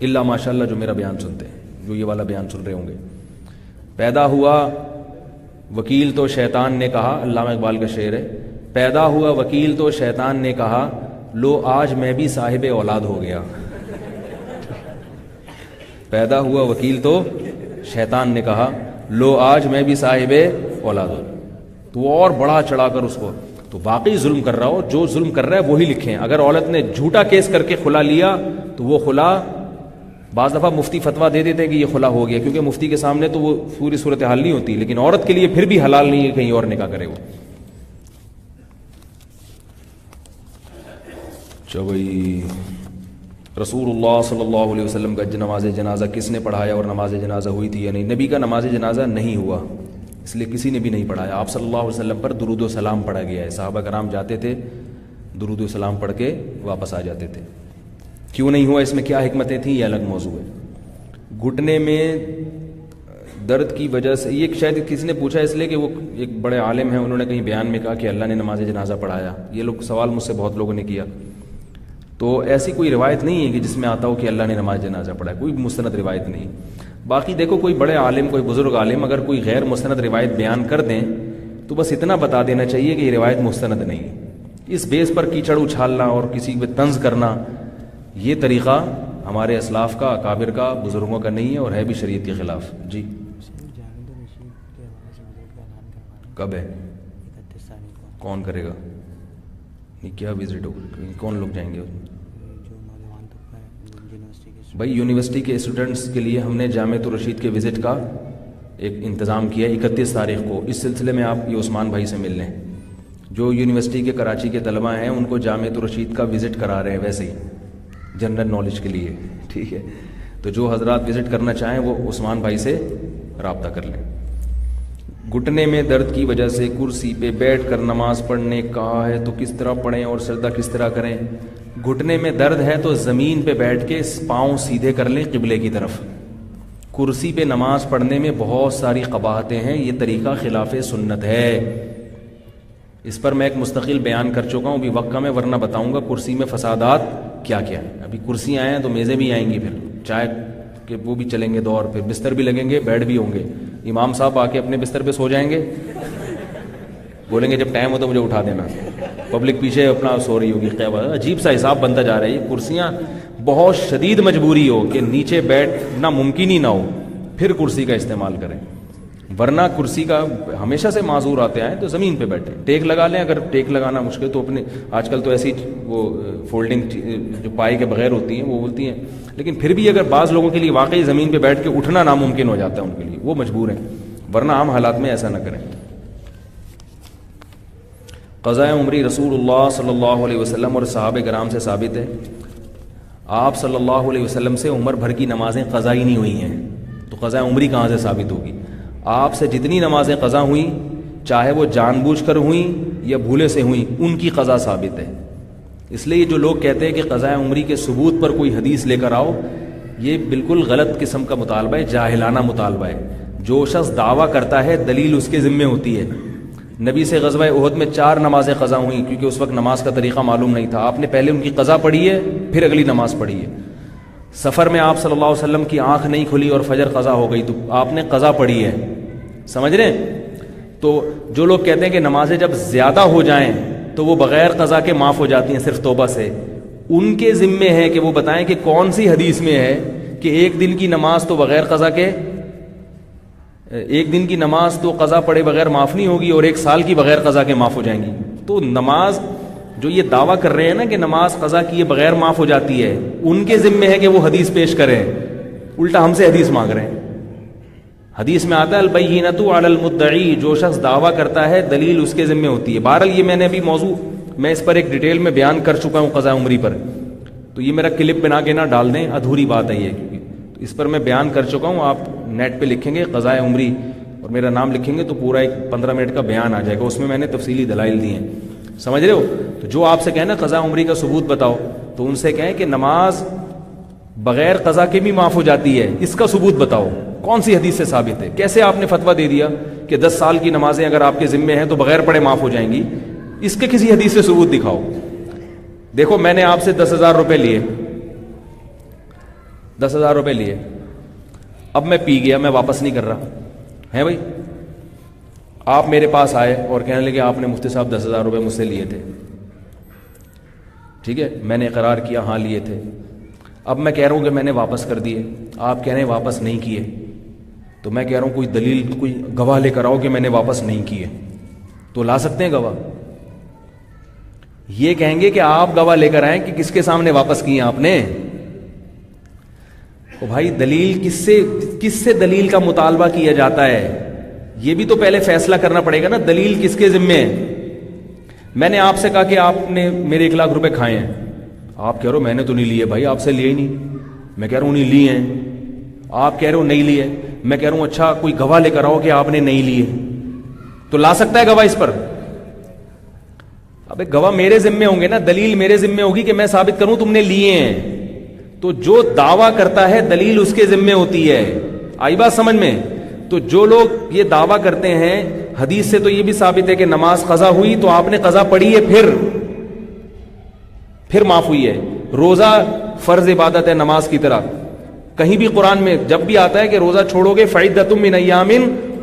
الا ماشاء اللہ جو میرا بیان سنتے ہیں, جو یہ والا بیان سن رہے ہوں گے. پیدا ہوا وکیل تو شیطان نے کہا, علامہ اقبال کا شعر ہے, پیدا ہوا وکیل تو شیطان نے کہا, لو آج میں بھی صاحب اولاد ہو گیا. پیدا ہوا وکیل تو شیطان نے کہا, لو آج میں بھی صاحب اولاد ہو. تو وہ اور بڑا چڑھا کر اس کو, تو واقعی ظلم کر رہا ہو, جو ظلم کر رہا ہے وہی لکھیں. اگر عورت نے جھوٹا کیس کر کے خلا لیا تو وہ خلا, بعض دفعہ مفتی فتویٰ دے دیتے ہیں کہ یہ خلا ہو گیا, کیونکہ مفتی کے سامنے تو وہ پوری صورتحال نہیں ہوتی, لیکن عورت کے لیے پھر بھی حلال نہیں ہے کہیں اور نکاح کرے وہ. بھائی رسول اللہ صلی اللہ علیہ وسلم کا نماز جنازہ کس نے پڑھایا اور نماز جنازہ ہوئی تھی یا نہیں؟ نبی کا نماز جنازہ نہیں ہوا, اس لیے کسی نے بھی نہیں پڑھایا. آپ صلی اللہ علیہ وسلم پر درود و سلام پڑھا گیا ہے, صحابہ کرام جاتے تھے درود و سلام پڑھ کے واپس آ جاتے تھے. کیوں نہیں ہوا, اس میں کیا حکمتیں تھیں, یہ الگ موضوع ہے. گھٹنے میں درد کی وجہ سے, یہ شاید کسی نے پوچھا اس لیے کہ وہ ایک بڑے عالم ہیں, انہوں نے کہیں بیان میں کہا کہ اللہ نے نماز جنازہ پڑھایا. یہ لوگ سوال مجھ سے بہت لوگوں نے کیا, تو ایسی کوئی روایت نہیں ہے کہ جس میں آتا ہو کہ اللہ نے نماز جنازہ پڑھایا, کوئی مستند روایت نہیں. باقی دیکھو کوئی بڑے عالم, کوئی بزرگ عالم اگر کوئی غیر مستند روایت بیان کر دیں تو بس اتنا بتا دینا چاہیے کہ یہ روایت مستند نہیں ہے. اس بیس پر کیچڑ اچھالنا اور کسی پہ طنز کرنا, یہ طریقہ ہمارے اسلاف کا, اکابر کا, بزرگوں کا نہیں ہے اور ہے بھی شریعت کے خلاف. جی کب ہے, کون کرے گا, کیا وزٹ ہوگا, کون لوگ جائیں گے؟ بھائی یونیورسٹی کے اسٹوڈنٹس کے لیے ہم نے جامعۃ الرشید کے وزٹ کا ایک انتظام کیا 31 تاریخ کو. اس سلسلے میں آپ یہ عثمان بھائی سے مل لیں. جو یونیورسٹی کے کراچی کے طلباء ہیں ان کو جامعۃ الرشید کا وزٹ کرا رہے ہیں, ویسے ہی جنرل نالج کے لیے, ٹھیک ہے. تو جو حضرات وزٹ کرنا چاہیں وہ عثمان بھائی سے رابطہ کر لیں. گھٹنے میں درد کی وجہ سے کرسی پہ بیٹھ کر نماز پڑھنے کہا ہے, تو کس طرح پڑھیں اور سجدہ کس طرح کریں؟ گھٹنے میں درد ہے تو زمین پہ بیٹھ کے پاؤں سیدھے کر لیں قبلے کی طرف. کرسی پہ نماز پڑھنے میں بہت ساری قباحتیں ہیں, یہ طریقہ خلاف سنت ہے. اس پر میں ایک مستقل بیان کر چکا ہوں, ابھی وقت کم ہے ورنہ بتاؤں گا کرسی میں فسادات کیا کیا ہیں. ابھی کرسیاں آئیں تو میزیں بھی آئیں گی, پھر چائے کہ وہ بھی چلیں گے دور, پھر بستر بھی لگیں گے, بیڈ بھی ہوں گے. امام صاحب آ کے اپنے بستر پہ سو جائیں گے, بولیں گے جب ٹائم ہو تو مجھے اٹھا دینا, پبلک پیچھے اپنا سو رہی ہوگی. کیا بات, عجیب سا حساب بنتا جا رہا ہے. یہ کرسیاں بہت شدید مجبوری ہو کہ نیچے بیٹھنا ممکن ہی نہ ہو پھر کرسی کا استعمال کریں, ورنہ کرسی کا ہمیشہ سے معذور آتے ہیں تو زمین پہ بیٹھیں. ٹیک لگا لیں, اگر ٹیک لگانا مشکل تو اپنے, آج کل تو ایسی وہ فولڈنگ جو پائی کے بغیر ہوتی ہیں وہ بولتی ہیں, لیکن پھر بھی اگر بعض لوگوں کے لیے واقعی زمین پہ بیٹھ کے اٹھنا ناممکن ہو جاتا ہے ان کے لیے, وہ مجبور ہیں, ورنہ عام حالات میں ایسا نہ کریں. قضاء عمری رسول اللہ صلی اللہ علیہ وسلم اور صحابہ کرام سے ثابت ہے. آپ صلی اللہ علیہ وسلم سے عمر بھر کی نمازیں قضا ہی نہیں ہوئی ہیں, تو قضاء عمری کہاں سے ثابت ہوگی؟ آپ سے جتنی نمازیں قضا ہوئیں, چاہے وہ جان بوجھ کر ہوئیں یا بھولے سے ہوئیں, ان کی قضا ثابت ہے. اس لیے جو لوگ کہتے ہیں کہ قضاء عمری کے ثبوت پر کوئی حدیث لے کر آؤ, یہ بالکل غلط قسم کا مطالبہ ہے, جاہلانہ مطالبہ ہے. جو شخص دعویٰ کرتا ہے دلیل اس کے ذمے ہوتی ہے. نبی سے غزوہ احد میں 4 نمازیں قضا ہوئیں, کیونکہ اس وقت نماز کا طریقہ معلوم نہیں تھا. آپ نے پہلے ان کی قضا پڑھی ہے, پھر اگلی نماز پڑھی ہے. سفر میں آپ صلی اللہ علیہ وسلم کی آنکھ نہیں کھلی اور فجر قضا ہو گئی, تو آپ نے قضا پڑھی ہے. سمجھ رہے ہیں؟ تو جو لوگ کہتے ہیں کہ نمازیں جب زیادہ ہو جائیں تو وہ بغیر قضا کے معاف ہو جاتی ہیں صرف توبہ سے, ان کے ذمے ہے کہ وہ بتائیں کہ کون سی حدیث میں ہے کہ ایک دن کی نماز تو بغیر قضا کے, ایک دن کی نماز تو قضا پڑے بغیر معاف نہیں ہوگی اور 1 سال کی بغیر قضا کے معاف ہو جائیں گی. تو نماز جو یہ دعویٰ کر رہے ہیں نا کہ نماز قضا کیے بغیر معاف ہو جاتی ہے, ان کے ذمے ہے کہ وہ حدیث پیش کریں. الٹا ہم سے حدیث مانگ رہے ہیں. حدیث میں آتا ہے البینۃ علی المدعی, جو شخص دعویٰ کرتا ہے دلیل اس کے ذمے ہوتی ہے. بہرحال یہ میں نے ابھی موضوع میں اس پر ایک ڈیٹیل میں بیان کر چکا ہوں قضاء عمری پر, تو یہ میرا کلپ بنا کے نہ ڈال دیں, ادھوری بات ہے یہ, کیونکہ تو اس پر میں بیان کر چکا ہوں. آپ نیٹ پہ لکھیں گے قضاء عمری اور میرا نام لکھیں گے تو پورا ایک 15 منٹ کا بیان آ جائے گا, اس میں میں نے تفصیلی دلائل دی ہیں. سمجھ رہے ہو؟ تو جو آپ سے کہنا قضاء عمری کا ثبوت بتاؤ, تو ان سے کہیں کہ نماز بغیر قضا کے بھی معاف ہو جاتی ہے, اس کا ثبوت بتاؤ. کون سی حدیث سے ثابت ہے؟ کیسے آپ نے فتویٰ دے دیا کہ 10 سال کی نمازیں اگر آپ کے ذمے ہیں تو بغیر پڑھے معاف ہو جائیں گی؟ اس کے کسی حدیث سے ثبوت دکھاؤ. دیکھو میں نے آپ سے 10,000 روپے لیے، 10,000 روپے لیے، اب میں پی گیا، میں واپس نہیں کر رہا ہے بھائی. آپ میرے پاس آئے اور کہنے لگے آپ نے مفتی صاحب 10,000 روپے مجھ سے لیے تھے. ٹھیک ہے، میں نے اقرار کیا ہاں لیے تھے. اب میں کہہ رہا ہوں کہ میں نے واپس کر دیے، آپ کہہ رہے ہیں واپس نہیں کیے. تو میں کہہ رہا ہوں کوئی دلیل، کوئی گواہ لے کر آؤ کہ میں نے واپس نہیں کیے. تو لا سکتے ہیں گواہ؟ یہ کہیں گے کہ آپ گواہ لے کر آئیں کہ کس کے سامنے واپس کیے آپ نے. تو بھائی دلیل کس سے دلیل کا مطالبہ کیا جاتا ہے؟ یہ بھی تو پہلے فیصلہ کرنا پڑے گا نا، دلیل کس کے ذمے ہے. میں نے آپ سے کہا کہ آپ نے میرے 1 لاکھ روپے کھائے ہیں، آپ کہہ رہے ہو میں نے تو نہیں لیے. بھائی آپ سے لیے ہی نہیں. میں کہہ رہا ہوں نہیں لیے ہیں، آپ کہہ رہے ہو نہیں لیے. میں کہہ رہا ہوں اچھا کوئی گواہ لے کر آؤ کہ آپ نے نہیں لیے. تو لا سکتا ہے گواہ اس پر؟ ابے گواہ میرے ذمے ہوں گے نا، دلیل میرے ذمے ہوگی کہ میں ثابت کروں تم نے لیے ہیں. تو جو دعویٰ کرتا ہے دلیل اس کے ذمے ہوتی ہے. آئی بات سمجھ میں؟ تو جو لوگ یہ دعویٰ کرتے ہیں، حدیث سے تو یہ بھی ثابت ہے کہ نماز قضا ہوئی تو آپ نے قضا پڑھی ہے، پھر معاف ہوئی ہے. روزہ فرض عبادت ہے نماز کی طرح. کہیں بھی قرآن میں جب بھی آتا ہے کہ روزہ چھوڑو گے فعدۃ من ایام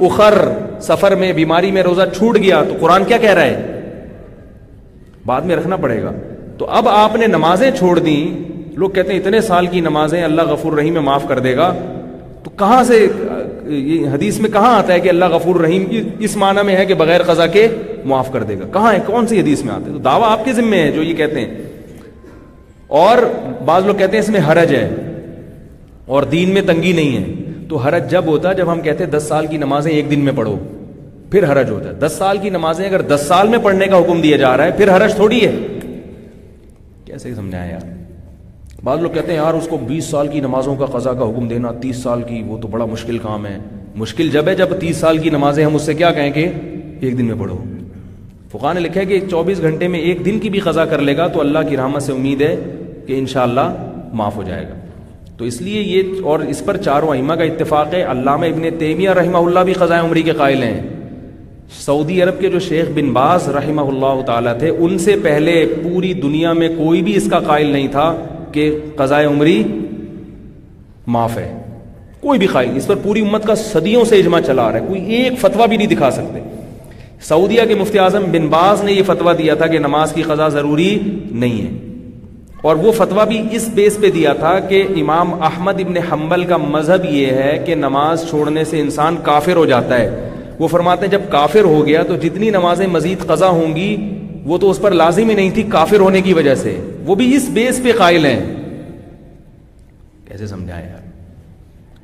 اخر، سفر میں بیماری میں روزہ چھوٹ گیا، تو قرآن کیا کہہ رہا ہے؟ بعد میں رکھنا پڑے گا. تو اب آپ نے نمازیں چھوڑ دیں. لوگ کہتے ہیں اتنے سال کی نمازیں اللہ غفور رحیم میں معاف کر دے گا. تو کہاں سے یہ حدیث میں کہاں آتا ہے کہ اللہ غفور رحیم اس معنی میں ہے کہ بغیر قضا کے معاف کر دے گا؟ کہاں ہے؟ کون سی حدیث میں آتا ہے؟ تو دعویٰ آپ کے ذمے ہے جو یہ کہتے ہیں. اور بعض لوگ کہتے ہیں اس میں حرج ہے اور دین میں تنگی نہیں ہے. تو حرج جب ہوتا ہے جب ہم کہتے ہیں 10 سال کی نمازیں ایک دن میں پڑھو، پھر حرج ہوتا ہے. 10 سال کی نمازیں اگر 10 سال میں پڑھنے کا حکم دیا جا رہا ہے پھر حرج تھوڑی ہے. کیسے سمجھائیں یار؟ بعض لوگ کہتے ہیں یار اس کو 20 سال کی نمازوں کا قضا کا حکم دینا، 30 سال کی، وہ تو بڑا مشکل کام ہے. مشکل جب ہے جب 30 سال کی نمازیں ہم اس سے کیا کہیں کہ ایک دن میں پڑھو. فقہاء نے لکھا ہے کہ 24 گھنٹے میں ایک دن کی بھی قضا کر لے گا تو اللہ کی رحمت سے امید ہے کہ انشاءاللہ معاف ہو جائے گا. تو اس لیے یہ، اور اس پر چاروں ائمہ کا اتفاق ہے. علامہ ابن تیمیہ رحمہ اللہ بھی قضائے عمری کے قائل ہیں. سعودی عرب کے جو شیخ بن باز رحمہ اللہ تعالیٰ تھے، ان سے پہلے پوری دنیا میں کوئی بھی اس کا قائل نہیں تھا کہ قضائے عمری معاف ہے. کوئی بھی قائل، اس پر پوری امت کا صدیوں سے اجماع چلا آ رہا ہے. کوئی ایک فتویٰ بھی نہیں دکھا سکتے. سعودیہ کے مفتی اعظم بن باز نے یہ فتویٰ دیا تھا کہ نماز کی قضا ضروری نہیں ہے، اور وہ فتویٰ بھی اس بیس پہ دیا تھا کہ امام احمد ابن حنبل کا مذہب یہ ہے کہ نماز چھوڑنے سے انسان کافر ہو جاتا ہے. وہ فرماتے ہیں جب کافر ہو گیا تو جتنی نمازیں مزید قضا ہوں گی وہ تو اس پر لازم ہی نہیں تھی کافر ہونے کی وجہ سے. وہ بھی اس بیس پہ قائل ہیں. کیسے سمجھائیں یار؟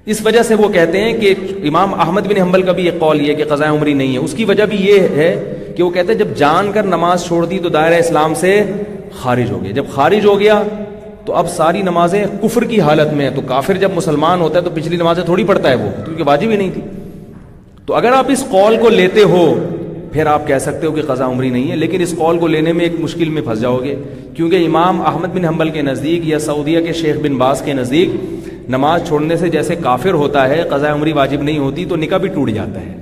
اس وجہ سے وہ کہتے ہیں کہ امام احمد بن حنبل کا بھی ایک قول یہ کہ قضاء عمری نہیں ہے. اس کی وجہ بھی یہ ہے کہ وہ کہتے ہیں جب جان کر نماز چھوڑ دی تو دائرہ اسلام سے خارج ہو گیا. جب خارج ہو گیا تو اب ساری نمازیں کفر کی حالت میں ہیں. تو کافر جب مسلمان ہوتا ہے تو پچھلی نمازیں تھوڑی پڑھتا ہے وہ، کیونکہ واجب ہی نہیں تھی. تو اگر آپ اس قول کو لیتے ہو پھر آپ کہہ سکتے ہو کہ قضاء عمری نہیں ہے. لیکن اس قول کو لینے میں ایک مشکل میں پھنس جاؤ گے، کیونکہ امام احمد بن حنبل کے نزدیک یا سعودیہ کے شیخ بن باز کے نزدیک نماز چھوڑنے سے جیسے کافر ہوتا ہے قضاء عمری واجب نہیں ہوتی، تو نکاح بھی ٹوٹ جاتا ہے.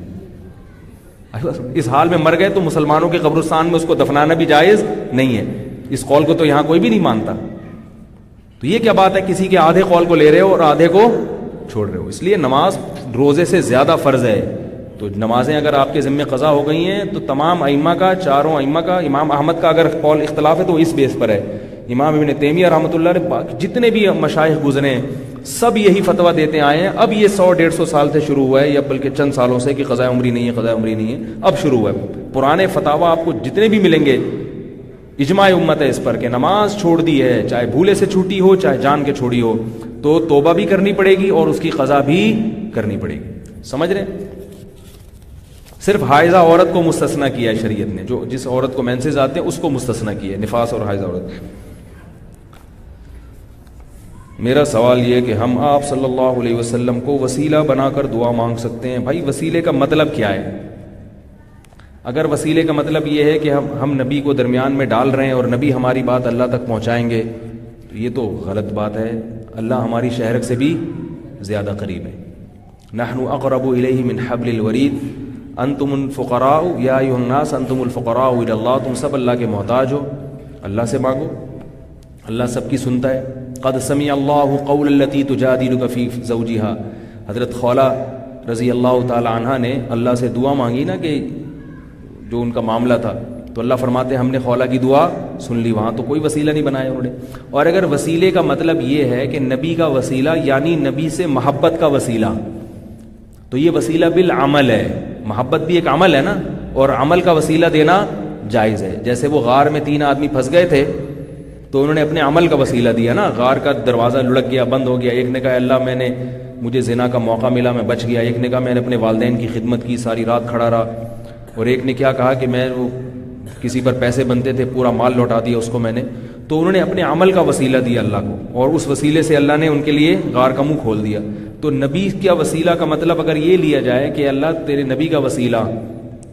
اس حال میں مر گئے تو مسلمانوں کے قبرستان میں اس کو دفنانا بھی جائز نہیں ہے. اس قول کو تو یہاں کوئی بھی نہیں مانتا. تو یہ کیا بات ہے کسی کے آدھے قول کو لے رہے ہو اور آدھے کو چھوڑ رہے ہو؟ اس لیے نماز روزے سے زیادہ فرض ہے. تو نمازیں اگر آپ کے ذمہ قضا ہو گئی ہیں تو تمام ائمہ کا، چاروں ائمہ کا، امام احمد کا اگر قول اختلاف ہے تو اس بیس پر ہے. امام ابن تیمیہ رحمۃ اللہ علیہ، جتنے بھی مشائخ گزرے ہیں سب یہی فتویٰ دیتے آئے ہیں. اب یہ 100-150 سال سے شروع ہوا ہے، یا بلکہ چند سالوں سے، کہ قضاء عمری نہیں ہے، قضاء عمری نہیں ہے. اب شروع ہوا ہے. پرانے فتاویٰ آپ کو جتنے بھی ملیں گے اجماع امت ہے اس پر کہ نماز چھوڑ دی ہے، چاہے بھولے سے چھوٹی ہو چاہے جان کے چھوڑی ہو، تو توبہ بھی کرنی پڑے گی اور اس کی قضا بھی کرنی پڑے گی. سمجھ رہے؟ صرف حائضہ عورت کو مستثنیٰ کیا ہے شریعت نے. جو جس عورت کو مینسز آتے ہیں اس کو مستثنیٰ کیا ہے، نفاس اور حائضہ عورت. میرا سوال یہ ہے کہ ہم آپ صلی اللہ علیہ وسلم کو وسیلہ بنا کر دعا مانگ سکتے ہیں؟ بھائی وسیلے کا مطلب کیا ہے؟ اگر وسیلے کا مطلب یہ ہے کہ ہم نبی کو درمیان میں ڈال رہے ہیں اور نبی ہماری بات اللہ تک پہنچائیں گے تو یہ تو غلط بات ہے. اللہ ہماری شہرک سے بھی زیادہ قریب ہے. نحن اقرب الیہ من حبل الورید انتم الفقراء یا ایھا الناس انتم الفقراء الی اللہ، تم سب اللہ کے محتاج ہو، اللہ سے مانگو، اللہ سب کی سنتا ہے۔ قد سمع اللہ قول التی تجادلک فی زوجہا، حضرت خولہ رضی اللہ تعالی عنہ نے اللہ سے دعا مانگی نا کہ جو ان کا معاملہ تھا، تو اللہ فرماتے ہیں ہم نے خولہ کی دعا سن لی، وہاں تو کوئی وسیلہ نہیں بنایا انہوں نے۔ اور اگر وسیلے کا مطلب یہ ہے کہ نبی کا وسیلہ یعنی نبی سے محبت کا وسیلہ، تو یہ وسیلہ بالعمل ہے، محبت بھی ایک عمل ہے نا، اور عمل کا وسیلہ دینا جائز ہے۔ جیسے وہ غار میں 3 آدمی پھنس گئے تھے تو انہوں نے اپنے عمل کا وسیلہ دیا نا، غار کا دروازہ لڑک گیا، بند ہو گیا، ایک نے کہا اللہ مجھے زنا کا موقع ملا میں بچ گیا، ایک نے کہا میں نے اپنے والدین کی خدمت کی، ساری رات کھڑا رہا، اور ایک نے کیا کہا کہ میں وہ کسی پر پیسے بنتے تھے پورا مال لوٹا دیا اس کو میں نے۔ تو انہوں نے اپنے عمل کا وسیلہ دیا اللہ کو، اور اس وسیلے سے اللہ نے ان کے لیے غار کا منہ کھول دیا۔ تو نبی کا وسیلہ کا مطلب اگر یہ لیا جائے کہ اللہ تیرے نبی کا وسیلہ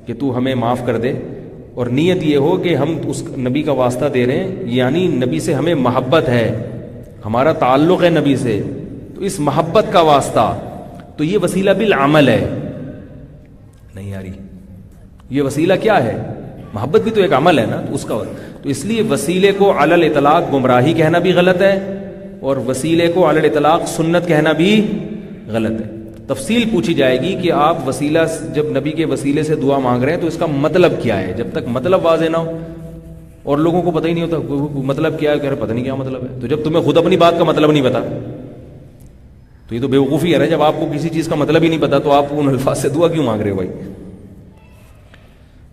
کہ تو ہمیں معاف کر دے، اور نیت یہ ہو کہ ہم اس نبی کا واسطہ دے رہے ہیں، یعنی نبی سے ہمیں محبت ہے، ہمارا تعلق ہے نبی سے، تو اس محبت کا واسطہ، تو یہ وسیلہ بالعمل ہے۔ نہیں آ رہی؟ یہ وسیلہ کیا ہے؟ محبت بھی تو ایک عمل ہے نا، اس کا، تو اس لیے وسیلے کو علی الاطلاق گمراہی کہنا بھی غلط ہے، اور وسیلے کو علی الاطلاق سنت کہنا بھی غلط ہے۔ تفصیل پوچھی جائے گی کہ آپ وسیلہ جب نبی کے وسیلے سے دعا مانگ رہے ہیں تو اس کا مطلب کیا ہے، جب تک مطلب واضح نہ ہو، اور لوگوں کو پتہ ہی نہیں ہوتا مطلب کیا ہے، کہہ رہے پتہ نہیں کیا مطلب ہے، تو جب تمہیں خود اپنی بات کا مطلب نہیں پتا تو یہ تو بیوقوفی ہے نا، جب آپ کو کسی چیز کا مطلب ہی نہیں پتا تو آپ ان الفاظ سے دعا کیوں مانگ رہے ہو بھائی؟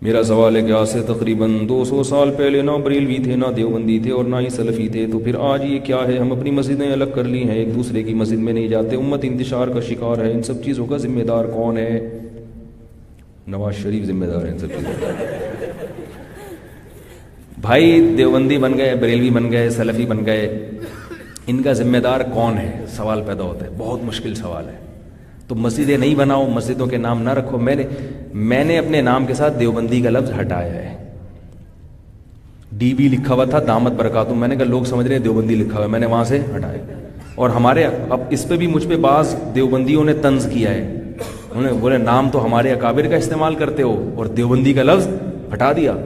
میرا سوال ہے کہ آج سے تقریباً 200 سال پہلے نہ بریلوی تھے، نہ دیوبندی تھے، اور نہ ہی سلفی تھے، تو پھر آج یہ کیا ہے؟ ہم اپنی مسجدیں الگ کر لی ہیں، ایک دوسرے کی مسجد میں نہیں جاتے، امت انتشار کا شکار ہے، ان سب چیزوں کا ذمہ دار کون ہے؟ نواز شریف ذمہ دار ہے ان سب چیزوں کا۔ بھائی دیوبندی بن گئے، بریلوی بن گئے، سلفی بن گئے، ان کا ذمہ دار کون ہے؟ سوال پیدا ہوتا ہے، بہت مشکل سوال ہے۔ تو مسجدیں نہیں بناؤ، مسجدوں کے نام نہ رکھو، میں نے اپنے نام کے ساتھ دیوبندی کا لفظ ہٹایا ہے، ڈی بی لکھا ہوا تھا دامت برکاتہم، میں نے کہا لوگ سمجھ رہے ہیں دیوبندی لکھا ہوا ہے، میں نے وہاں سے ہٹایا۔ اور ہمارے اب اس پہ بھی مجھ پہ بعض دیوبندیوں نے طنز کیا ہے، انہوں نے بولے نام تو ہمارے اکابر کا استعمال کرتے ہو اور دیوبندی کا لفظ ہٹا دیا۔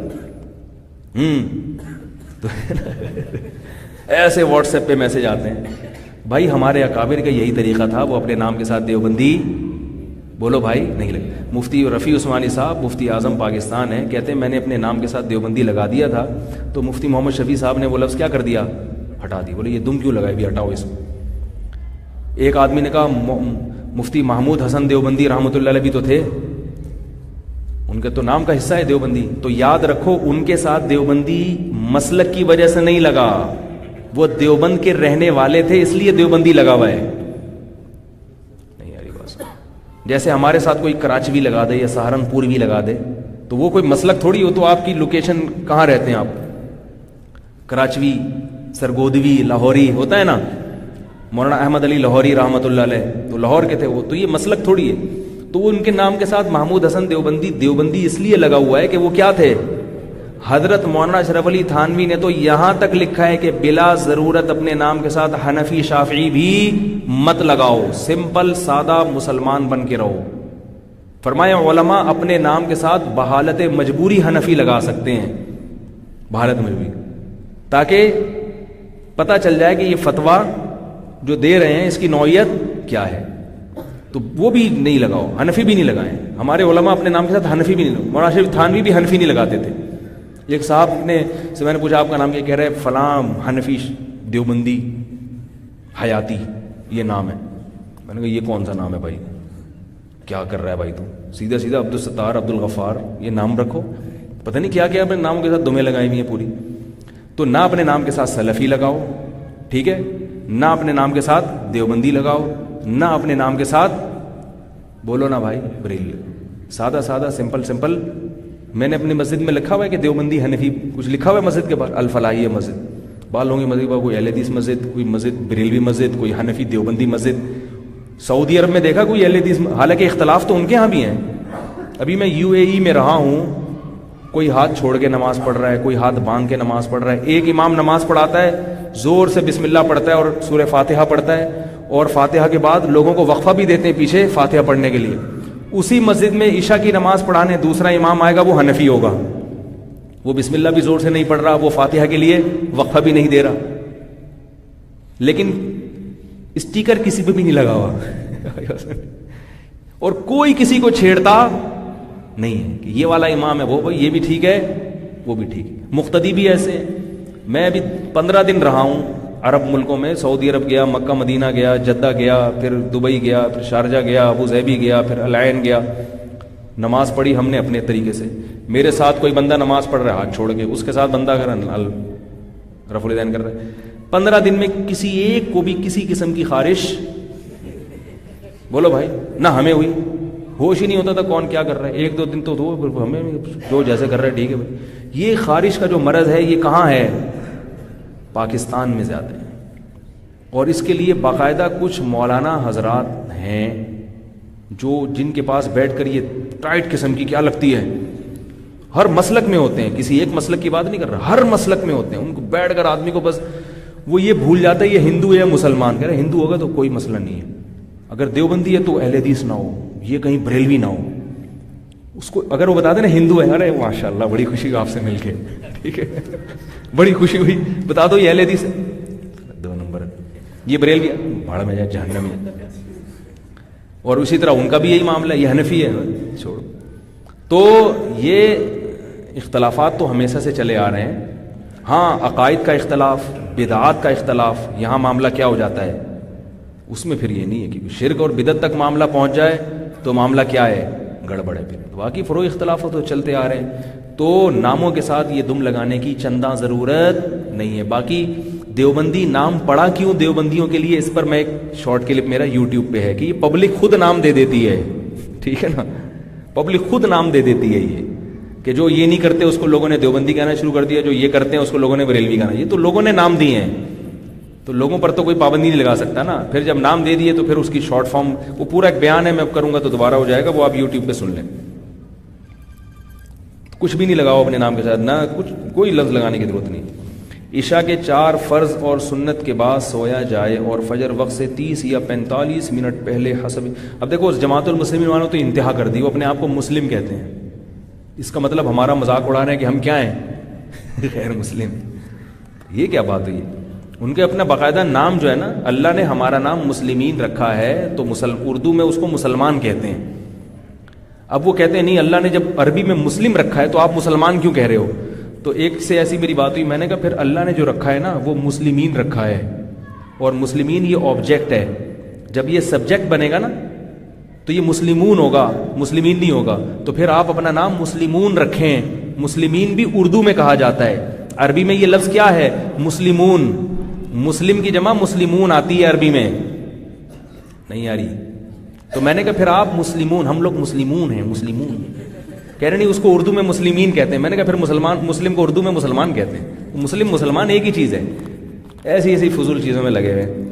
تو ایسے واٹس ایپ پہ میسج آتے ہیں، بھائی ہمارے اکابر کا یہی طریقہ تھا، وہ اپنے نام کے ساتھ دیوبندی، بولو بھائی نہیں لگے۔ مفتی رفیع عثمانی صاحب مفتی اعظم پاکستان ہیں، کہتے ہیں میں نے اپنے نام کے ساتھ دیوبندی لگا دیا تھا، تو مفتی محمد شفیع صاحب نے وہ لفظ کیا کر دیا؟ ہٹا دی۔ بولے یہ تم کیوں لگائے بھی، ہٹاؤ اس کو۔ ایک آدمی نے کہا مفتی محمود حسن دیوبندی رحمۃ اللہ علیہ بھی تو تھے، ان کے تو نام کا حصہ ہے دیوبندی، تو یاد رکھو ان کے ساتھ دیوبندی مسلک کی وجہ سے نہیں لگا، وہ دیوبند کے رہنے والے تھے اس لیے دیوبندی لگا ہوا ہے۔ نہیں یاری بات، جیسے ہمارے ساتھ کوئی کراچوی لگا دے یا سہارنپور بھی لگا دے تو وہ کوئی مسلک تھوڑی ہو، تو آپ کی لوکیشن کہاں رہتے ہیں آپ، کراچوی، سرگودوی، لاہوری ہوتا ہے نا، مولانا احمد علی لاہوری رحمۃ اللہ علیہ تو لاہور کے تھے وہ، تو یہ مسلک تھوڑی ہے۔ تو وہ ان کے نام کے ساتھ محمود حسن دیوبندی اس لیے لگا ہوا ہے کہ وہ کیا تھے؟ حضرت مولانا اشرف علی تھانوی نے تو یہاں تک لکھا ہے کہ بلا ضرورت اپنے نام کے ساتھ حنفی شافعی بھی مت لگاؤ، سمپل سادہ مسلمان بن کے رہو۔ فرمایا علماء اپنے نام کے ساتھ بحالت مجبوری حنفی لگا سکتے ہیں، بحالت مجبوری، تاکہ پتہ چل جائے کہ یہ فتویٰ جو دے رہے ہیں اس کی نوعیت کیا ہے، تو وہ بھی نہیں لگاؤ، حنفی بھی نہیں لگائیں۔ ہمارے علماء اپنے نام کے ساتھ حنفی بھی نہیں، مولانا اشرف تھانوی بھی حنفی نہیں لگاتے تھے۔ ایک صاحب سے میں نے پوچھا آپ کا نام کیا؟ کہہ رہے فلاں حنفی دیوبندی حیاتی یہ نام ہے۔ میں نے کہا یہ کون سا نام ہے بھائی، کیا کر رہا ہے بھائی، تو سیدھا سیدھا عبدالستار، عبدالغفار یہ نام رکھو، پتہ نہیں کیا کیا اپنے ناموں کے ساتھ دمیں لگائی ہوئی ہیں پوری۔ تو نہ اپنے نام کے ساتھ سلفی لگاؤ، ٹھیک ہے، نہ اپنے نام کے ساتھ دیوبندی لگاؤ، نہ اپنے نام کے ساتھ بولو نا بھائی بریلوی، سادہ سادہ سمپل سمپل۔ میں نے اپنی مسجد میں لکھا ہوا ہے کہ دیوبندی حنفی کچھ لکھا ہوا ہے مسجد کے باہر، الفلاحیہ مسجد، بالوں کی مسجد، کوئی اہل حدیث مسجد، کوئی مسجد بریلوی مسجد، کوئی حنفی دیوبندی مسجد۔ سعودی عرب میں دیکھا کوئی اہل حدیث، حالانکہ اختلاف تو ان کے ہاں بھی ہیں۔ ابھی میں UAE میں رہا ہوں، کوئی ہاتھ چھوڑ کے نماز پڑھ رہا ہے، کوئی ہاتھ باندھ کے نماز پڑھ رہا ہے، ایک امام نماز پڑھاتا ہے، زور سے بسم اللہ پڑھتا ہے اور سورہ فاتحہ پڑھتا ہے، اور فاتحہ کے بعد لوگوں کو وقفہ بھی دیتے ہیں پیچھے فاتحہ پڑھنے کے لیے. اسی مسجد میں عشاء کی نماز پڑھانے دوسرا امام آئے گا, وہ حنفی ہوگا, وہ بسم اللہ بھی زور سے نہیں پڑھ رہا, وہ فاتحہ کے لیے وقفہ بھی نہیں دے رہا, لیکن اسٹیکر کسی پہ بھی نہیں لگا ہوا اور کوئی کسی کو چھیڑتا نہیں ہے کہ یہ والا امام ہے, وہ یہ بھی ٹھیک ہے وہ بھی ٹھیک ہے. مقتدی بھی ایسے. میں ابھی 15 دن رہا ہوں عرب ملکوں میں, سعودی عرب گیا, مکہ مدینہ گیا, جدہ گیا, پھر دبئی گیا, پھر شارجہ گیا, ابو ظہبی گیا, پھر العین گیا. نماز پڑھی ہم نے اپنے طریقے سے. میرے ساتھ کوئی بندہ نماز پڑھ رہا ہے ہاتھ چھوڑ کے, اس کے ساتھ بندہ اگر رفع الیدین کر رہا ہے, 15 دن میں کسی ایک کو بھی کسی قسم کی خارش, بولو بھائی, نہ ہمیں ہوئی, ہوش ہی نہیں ہوتا تھا کون کیا کر رہا ہے. 1-2 دن تو ہمیں جو جیسے کر رہا ہے ٹھیک ہے بھائی. یہ خارش کا جو مرض ہے یہ کہاں ہے؟ پاکستان میں زیادہ ہے. اور اس کے لیے باقاعدہ کچھ مولانا حضرات ہیں جو جن کے پاس بیٹھ کر یہ ٹائٹ قسم کی کیا لگتی ہے, ہر مسلک میں ہوتے ہیں, کسی ایک مسلک کی بات نہیں کر رہا, ہر مسلک میں ہوتے ہیں. ان کو بیٹھ کر آدمی کو بس وہ یہ بھول جاتا ہے یہ ہندو ہے یا مسلمان. کہہ رہے ہندو ہوگا تو کوئی مسئلہ نہیں ہے, اگر دیوبندی ہے تو اہل حدیث نہ ہو, یہ کہیں بریلوی نہ ہو. اس کو اگر وہ بتا دیں نا ہندو ہے, ارے ماشاء اللہ بڑی خوشی ہوئی آپ سے مل کے, ٹھیک ہے بڑی خوشی ہوئی, بتا دو یہ اہل حدیث ہے, 2 نمبر یہ بریلوی بھاڑ میں جائے جہنم میں. اور اسی طرح ان کا بھی یہی معاملہ ہے, یہ حنفی ہے, چھوڑو. تو یہ اختلافات تو ہمیشہ سے چلے آ رہے ہیں. ہاں عقائد کا اختلاف, بدعات کا اختلاف, یہاں معاملہ کیا ہو جاتا ہے, اس میں پھر یہ نہیں ہے کہ شرک اور بدعت تک معاملہ پہنچ جائے تو معاملہ کیا ہے, گڑبڑ ہے. پھر باقی فروعی اختلافات تو چلتے آ رہے ہیں, تو ناموں کے ساتھ یہ دم لگانے کی چندہ ضرورت نہیں ہے. باقی دیوبندی نام پڑا کیوں دیوبندیوں کے لیے, اس پر میں ایک شارٹ کلپ میرا یوٹیوب پہ ہے کہ یہ پبلک خود نام دے دیتی ہے, ٹھیک ہے نا, پبلک خود نام دے دیتی ہے. یہ کہ جو یہ نہیں کرتے اس کو لوگوں نے دیوبندی کہنا شروع کر دیا, جو یہ کرتے ہیں اس کو لوگوں نے بریلوی کہنا. یہ تو لوگوں نے نام دیے ہیں, تو لوگوں پر تو کوئی پابندی نہیں لگا سکتا نا. پھر جب نام دے دیے تو پھر اس کی شارٹ فارم, وہ پورا ایک بیان ہے, میں اب کروں گا تو دوبارہ ہو جائے گا, وہ آپ یوٹیوب پہ سن لیں. کچھ بھی نہیں لگاؤ اپنے نام کے ساتھ, نہ کچھ کوئی لفظ لگانے کی ضرورت نہیں. عشاء کے 4 فرض اور سنت کے بعد سویا جائے اور فجر وقت سے 30 یا 45 منٹ پہلے حسب. اب دیکھو جماعت المسلمین والوں تو انتہا کر دی, وہ اپنے آپ کو مسلم کہتے ہیں. اس کا مطلب ہمارا مذاق اڑا رہے ہیں کہ ہم کیا ہیں, غیر مسلم. یہ کیا بات ہوئی؟ ان کے اپنا باقاعدہ نام جو ہے نا, اللہ نے ہمارا نام مسلمین رکھا ہے تو اردو میں اس کو مسلمان کہتے ہیں. اب وہ کہتے ہیں نہیں, اللہ نے جب عربی میں مسلم رکھا ہے تو آپ مسلمان کیوں کہہ رہے ہو؟ تو ایک سے ایسی میری بات ہوئی, میں نے کہا پھر اللہ نے جو رکھا ہے نا وہ مسلمین رکھا ہے, اور مسلمین یہ آبجیکٹ ہے. جب یہ سبجیکٹ بنے گا نا تو یہ مسلمون ہوگا, مسلمین نہیں ہوگا. تو پھر آپ اپنا نام مسلمون رکھیں. مسلمین بھی اردو میں کہا جاتا ہے, عربی میں یہ لفظ کیا ہے, مسلمون. مسلم کی جمع مسلمون آتی ہے عربی میں, نہیں آ رہی. تو میں نے کہا پھر آپ مسلمون, ہم لوگ مسلمون ہیں, مسلمون. کہہ رہے نہیں اس کو اردو میں مسلمین کہتے ہیں. میں نے کہا پھر مسلم کو اردو میں مسلمان کہتے ہیں. مسلمان ایک ہی چیز ہے. ایسی ایسی فضول چیزوں میں لگے ہوئے.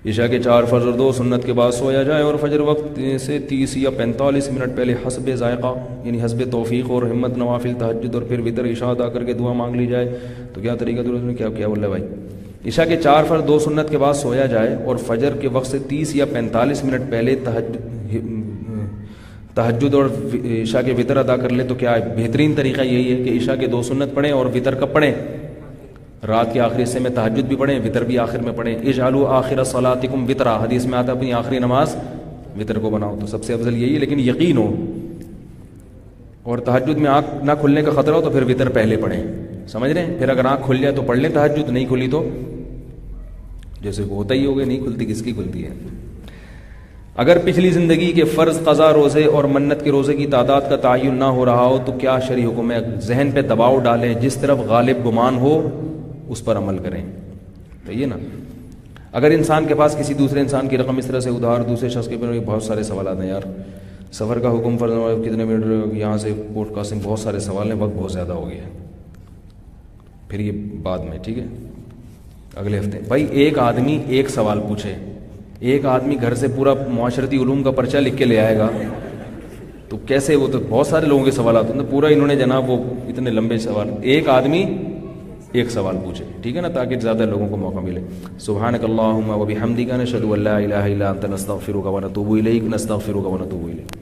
عشاء کے 4 فرض اور 2 سنت کے بعد سویا جائے اور فجر وقت سے 30 یا 45 منٹ پہلے حسب ذائقہ یعنی حسب توفیق اور ہمت نوافل تہجد اور پھر وتر عشاء ادا کر کے دعا مانگ لی جائے. تو کیا طریقہ درست میں کیا بول رہا ہے بھائی؟ عشاء کے 4 فرض 2 سنت کے بعد سویا جائے اور فجر کے وقت سے 30 یا 45 منٹ پہلے تہجد اور عشاء کے وتر ادا کر لے. تو کیا ہے بہترین طریقہ یہی ہے کہ عشاء کے 2 سنت پڑھیں اور وتر کب پڑھیں, رات کے آخری حصے میں تہجد بھی پڑھیں, وتر بھی آخر میں پڑھیں. اجعلوا آخر صلاتکم وترا, حدیث میں آتا ہے اپنی آخری نماز وتر کو بناؤ. تو سب سے افضل یہی ہے, لیکن یقین ہو. اور تہجد میں آنکھ نہ کھلنے کا خطرہ ہو تو پھر وتر پہلے پڑھیں, سمجھ رہے ہیں. پھر اگر آنکھ کھل جائے تو پڑھ لیں تہجد, نہیں کھلی تو جیسے ہوتا ہی ہوگا, نہیں کھلتی کس کی کھلتی ہے. اگر پچھلی زندگی کے فرض قضا روزے اور منت کے روزے کی تعداد کا تعین نہ ہو رہا ہو تو کیا شرعی حکم ہے؟ ذہن پہ دباؤ ڈالیں, جس طرف غالب گمان ہو اس پر عمل کریں. تو یہ نا, اگر انسان کے پاس کسی دوسرے انسان کی رقم اس طرح سے ادھار دوسرے شخص کے پر, بہت سارے سوالات ہیں یار. سفر کا حکم فرض کتنے منٹ یہاں سے پوڈ کاسٹنگ, بہت سارے سوال ہیں, وقت بہت زیادہ ہو گیا ہے. پھر یہ بعد میں, ٹھیک ہے, اگلے ہفتے. بھائی ایک آدمی ایک سوال پوچھے, ایک آدمی گھر سے پورا معاشرتی علوم کا پرچہ لکھ کے لے آئے گا تو کیسے؟ وہ تو بہت سارے لوگوں کے سوالات ہیں, پورا انہوں نے جناب وہ اتنے لمبے سوال. ایک آدمی ایک سوال پوچھیں، ٹھیک ہے نا، تاکہ زیادہ لوگوں کو موقع ملے۔ سبحانک اللہم و بحمدک نشہد ان لا الہ الا انت نستغفرک و نتوب الیک، نستغفرک و نتوب الیک۔